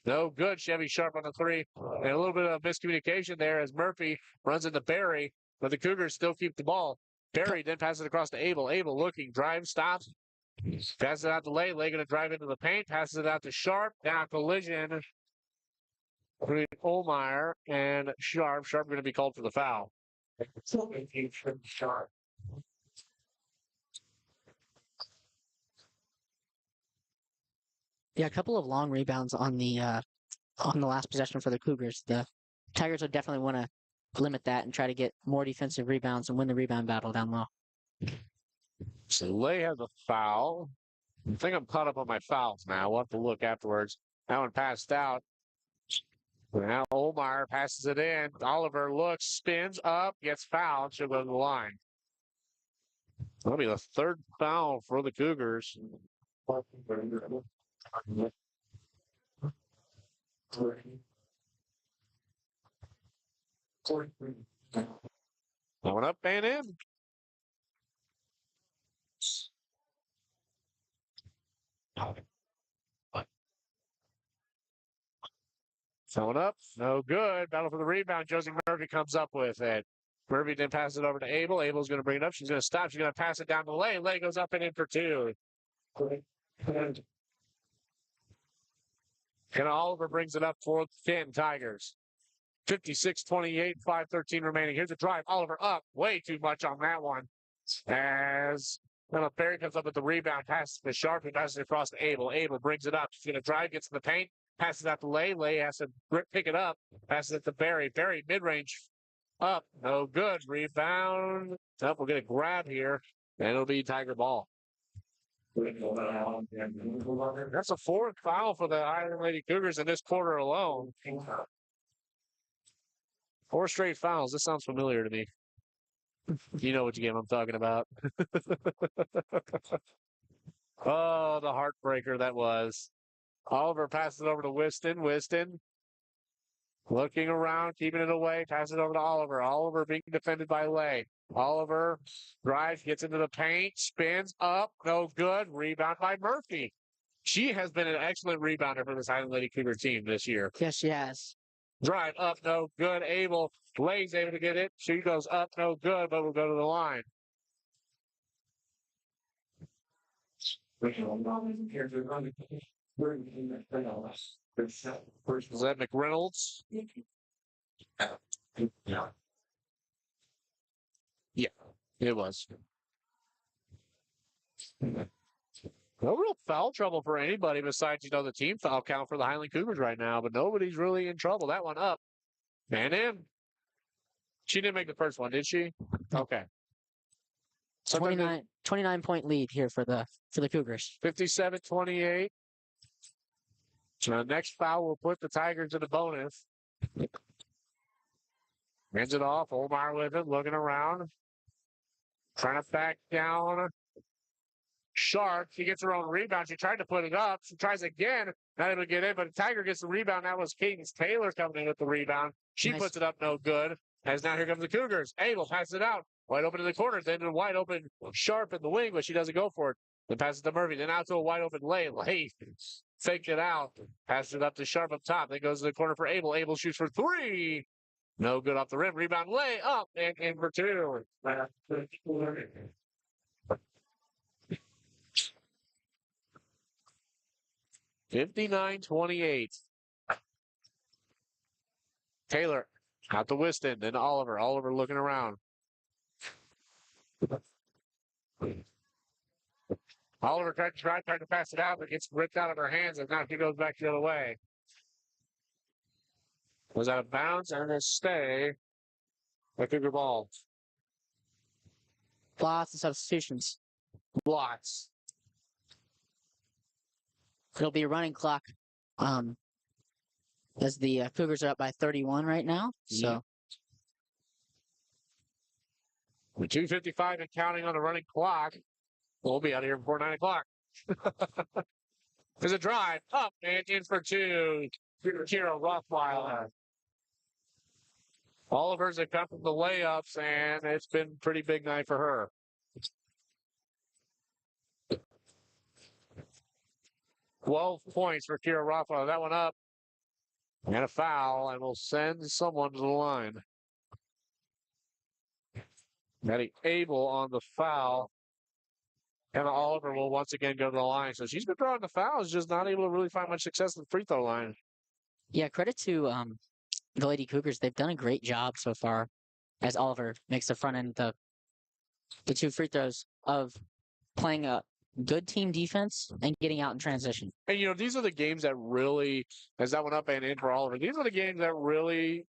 No good. Chevy Sharp on the three. And a little bit of miscommunication there as Murphy runs into Berry. But the Cougars still keep the ball. Berry then passes it across to Abel. Abel looking. Drive. Stops. Passes it out to Lay. Lay going to drive into the paint. Passes it out to Sharp. Now collision between Olmeyer and Sharp. Sharp going to be called for the foul. Sharp. Yeah, a couple of long rebounds on the last possession for the Cougars. The Tigers would definitely want to limit that and try to get more defensive rebounds and win the rebound battle down low. So Lay has a foul. I think I'm caught up on my fouls now. We'll have to look afterwards. That one passed out. Now Olmeyer passes it in. Oliver looks, spins up, gets fouled. She'll go to the line. That'll be the third foul for the Cougars. Going up and in. Going up, no good. Battle for the rebound. Josie Murphy comes up with it. Murphy then passes it over to Abel. Abel's going to bring it up. She's going to stop. She's going to pass it down to Lay. Lay goes up and in for two. And Oliver brings it up for 10 Tigers. 56-28, 5:13 remaining. Here's a drive. Oliver up. Way too much on that one. As Berry comes up with the rebound. Passes to Sharp. He passes it across to Abel. Abel brings it up. She's going to drive, gets in the paint. Passes out to Lay. Lay has to pick it up. Passes it to Berry. Berry mid-range up. No good. Rebound. Up. We'll get a grab here. And it'll be Tiger ball. That's a fourth foul for the Highland Lady Cougars in this quarter alone. 4 straight fouls. This sounds familiar to me. You know which game I'm talking about. Oh, the heartbreaker that was. Oliver passes it over to Whiston. Whiston looking around, keeping it away, passes it over to Oliver. Oliver being defended by Lay. Oliver drives, gets into the paint, spins up, no good. Rebound by Murphy. She has been an excellent rebounder for this Highland Lady Cougar team this year. Yes, she has. Drive up, no good. Abel. Lay's able to get it. She goes up, no good, but we'll go to the line. Is that McReynolds? Yeah, it was. No real foul trouble for anybody besides, the team foul count for the Highland Cougars right now, but nobody's really in trouble. That one up and in. She didn't make the first one, did she? Okay. 29 point lead here for the Cougars. 57-28. So the next foul will put the Tigers in the bonus. Hands it off. Olmeyer with it, looking around. Trying to back down. Sharp. She gets her own rebound. She tried to put it up. She tries again. Not able to get in, but the Tiger gets the rebound. That was Cadence Taylor coming in with the rebound. She puts it up, no good. As now here comes the Cougars. Abel passes it out. Wide open in the corner. Then a wide open Sharp in the wing, but she doesn't go for it. Then passes to Murphy. Then out to a wide open Lay. Lay faked it out. Passes it up to Sharp up top. Then goes to the corner for Abel. Abel shoots for three. No good off the rim. Rebound lay up and in for two. 59-28. Taylor out to Whiston, then Oliver. Oliver looking around. Oliver tried to pass it out, but gets ripped out of her hands, and now he goes back the other way. Was out of bounds and a stay. A Cougar ball. Lots of substitutions. Lots. It'll be a running clock. As the Cougars are up by 31 right now. So With 2:55 and counting on the running clock, we'll be out of here before 9 o'clock. There's a drive up and in for two. Kira Rothweiler. Oliver's have come from the layups, and it's been a pretty big night for her. "12 points for Kira Rothweiler. That one up. And a foul, and we'll send someone to the line. Maddie Abel on the foul. Emma Oliver will once again go to the line. So she's been drawing the fouls, just not able to really find much success at the free throw line. yeah, credit to the Lady Cougars. They've done a great job so far. As Oliver makes the front end the two free throws of playing a good team defense and getting out in transition. And, you know, these are the games that really, as that went up and in for Oliver, these are the games that really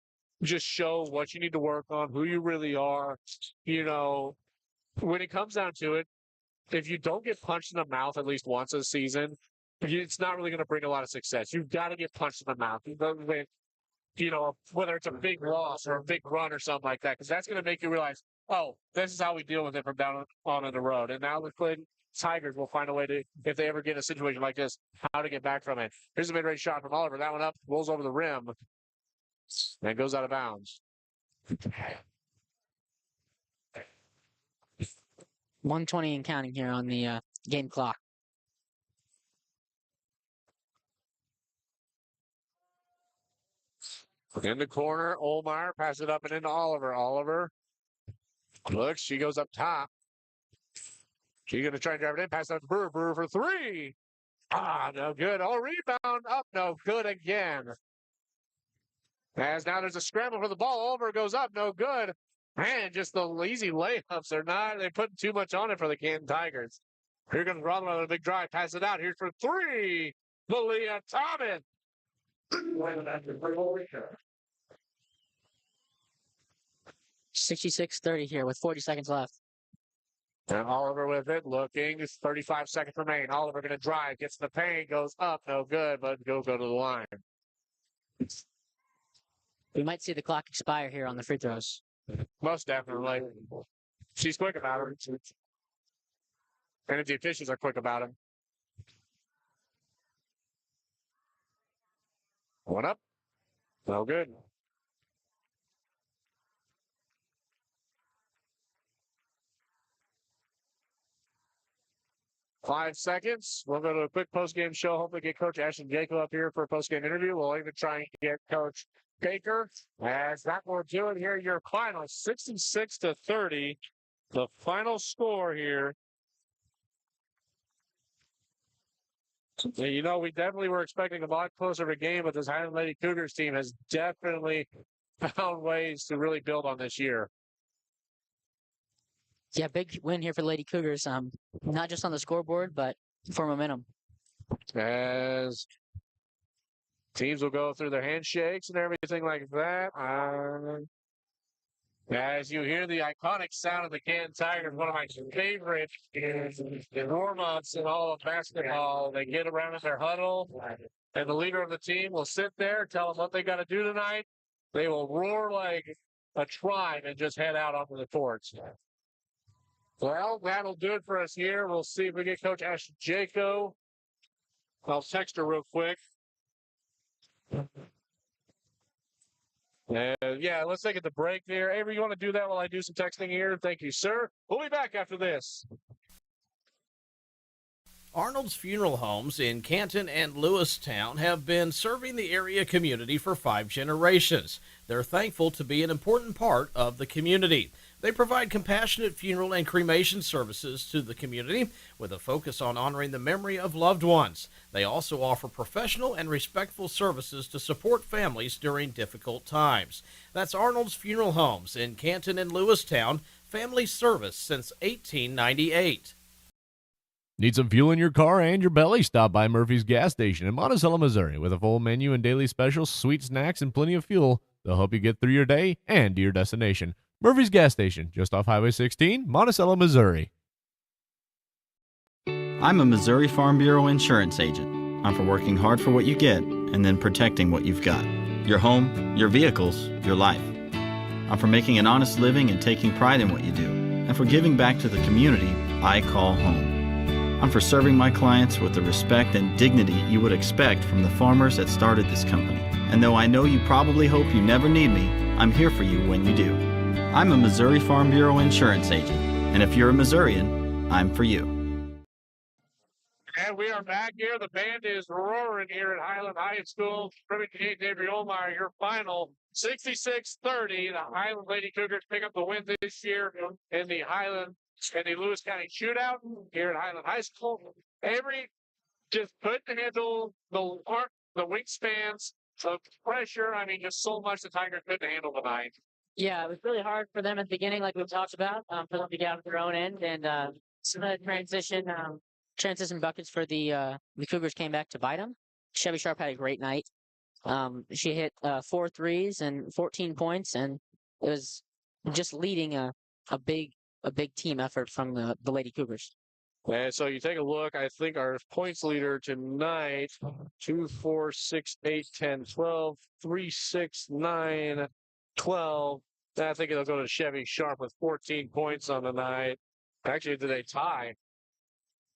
just show what you need to work on, who you really are. You know, when it comes down to it, if you don't get punched in the mouth at least once a season, it's not really going to bring a lot of success. You've got to get punched in the mouth. You know, whether it's a big loss or a big run or something like that, because that's going to make you realize, oh, this is how we deal with it from down on the road. And now the Clinton Tigers will find a way to, if they ever get in a situation like this, how to get back from it. Here's a mid-range shot from Oliver. That one up, rolls over the rim, and goes out of bounds. 120 and counting here on the game clock. In the corner, Olmeyer passes it up and into Oliver. Oliver looks, she goes up top. She's going to try and drive it in, pass it up to Brewer. Brewer for three. No good. Oh, rebound up, no good again. As now there's a scramble for the ball. Oliver goes up, no good. Man, just the lazy layups are they're putting too much on it for the Canton Tigers. Here comes Rodman with a big drive, pass it out. Here's for three. Malia Thomas. 66-30 here with 40 seconds left. And Oliver with it, looking. 35 seconds remain. Oliver going to drive, gets the paint, goes up, no good, but go to the line. We might see the clock expire here on the free throws. Most definitely. She's quick about it. And if the officials are quick about it. One up. No good. Five seconds. We'll go to a quick post-game show. Hopefully get Coach Ashton Jacob up here for a post-game interview. We'll even try and get Coach Baker. As that will do it here, your final 66-30. The final score here. You know, we definitely were expecting a lot closer of a game, but this Highland Lady Cougars team has definitely found ways to really build on this year. Yeah, big win here for the Lady Cougars. Not just on the scoreboard, but for momentum. As teams will go through their handshakes and everything like that. As you hear the iconic sound of the Canton Tigers, one of my favorite warm-ups in all of basketball. They get around in their huddle, and the leader of the team will sit there, tell them what they got to do tonight. They will roar like a tribe and just head out onto the courts. Well, that'll do it for us here. We'll see if we get Coach Ashton Jaco. I'll text her real quick. Yeah, let's take it to break there. Avery, you want to do that while I do some texting here? Thank you, sir. We'll be back after this. Arnold's Funeral Homes in Canton and Lewistown have been serving the area community for 5 generations. They're thankful to be an important part of the community. They provide compassionate funeral and cremation services to the community with a focus on honoring the memory of loved ones. They also offer professional and respectful services to support families during difficult times. That's Arnold's Funeral Homes in Canton and Lewistown, family service since 1898. Need some fuel in your car and your belly? Stop by Murphy's gas station in Monticello, Missouri. With a full menu and daily specials, sweet snacks, and plenty of fuel, they'll help you get through your day and to your destination. Murphy's gas station, just off Highway 16, Monticello, Missouri. I'm a Missouri Farm Bureau insurance agent. I'm for working hard for what you get and then protecting what you've got. Your home, your vehicles, your life. I'm for making an honest living and taking pride in what you do, and for giving back to the community I call home. I'm for serving my clients with the respect and dignity you would expect from the farmers that started this company. And though I know you probably hope you never need me, I'm here for you when you do. I'm a Missouri Farm Bureau insurance agent, and if you're a Missourian, I'm for you. And we are back here. The band is roaring here at Highland High School. Remington Avery Olmeyer, your final 66-30. The Highland Lady Cougars pick up the win this year in the Highland and the Lewis County Shootout here at Highland High School. Avery just couldn't handle the wingspans of pressure. I mean, just so much the Tigers couldn't handle tonight. Yeah, it was really hard for them at the beginning, like we've talked about, for them to get out of their own end, and some of the transition buckets for the Cougars came back to bite them. Chevy Sharp had a great night. She hit 4 threes and 14 points, and it was just leading a big team effort from the Lady Cougars. And so you take a look, I think our points leader tonight, 2, 4, 6, 8, 10, 12, 3, 6, 9, 12. I think it'll go to Chevy Sharp with 14 points on the night. Actually, did they tie?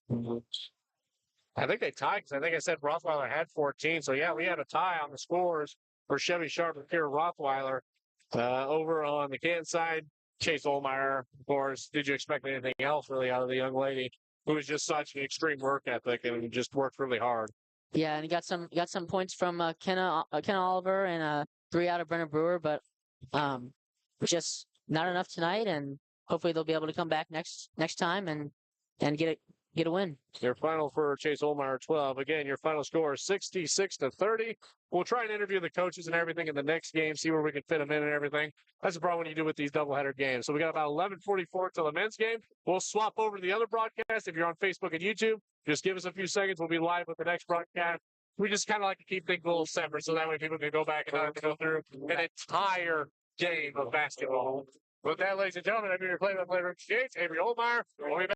I think they tied because I think I said Rothweiler had 14. So, yeah, we had a tie on the scores for Chevy Sharp and Kira Rothweiler. Over on the Canton side, Chase Olmeyer, of course. Did you expect anything else really out of the young lady who was just such an extreme work ethic and just worked really hard? Yeah, and he got some points from Kenna Oliver and 3 out of Brenna Brewer, but just not enough tonight. And hopefully they'll be able to come back next time and get a win. Your final for Chase Olmeyer, 12. Again, your final score is 66-30. We'll try and interview the coaches and everything in the next game, see where we can fit them in and everything. That's the problem when you do with these doubleheader games. So we got about 11:44 till the men's game. We'll swap over to the other broadcast. If you're on Facebook and YouTube, just give us a few seconds. We'll be live with the next broadcast. We just kind of like to keep things a little separate so that way people can go back and not have to go through an entire game of basketball. With that, ladies and gentlemen, I'm your play-by-play Rich Avery Olmeyer. We'll be back.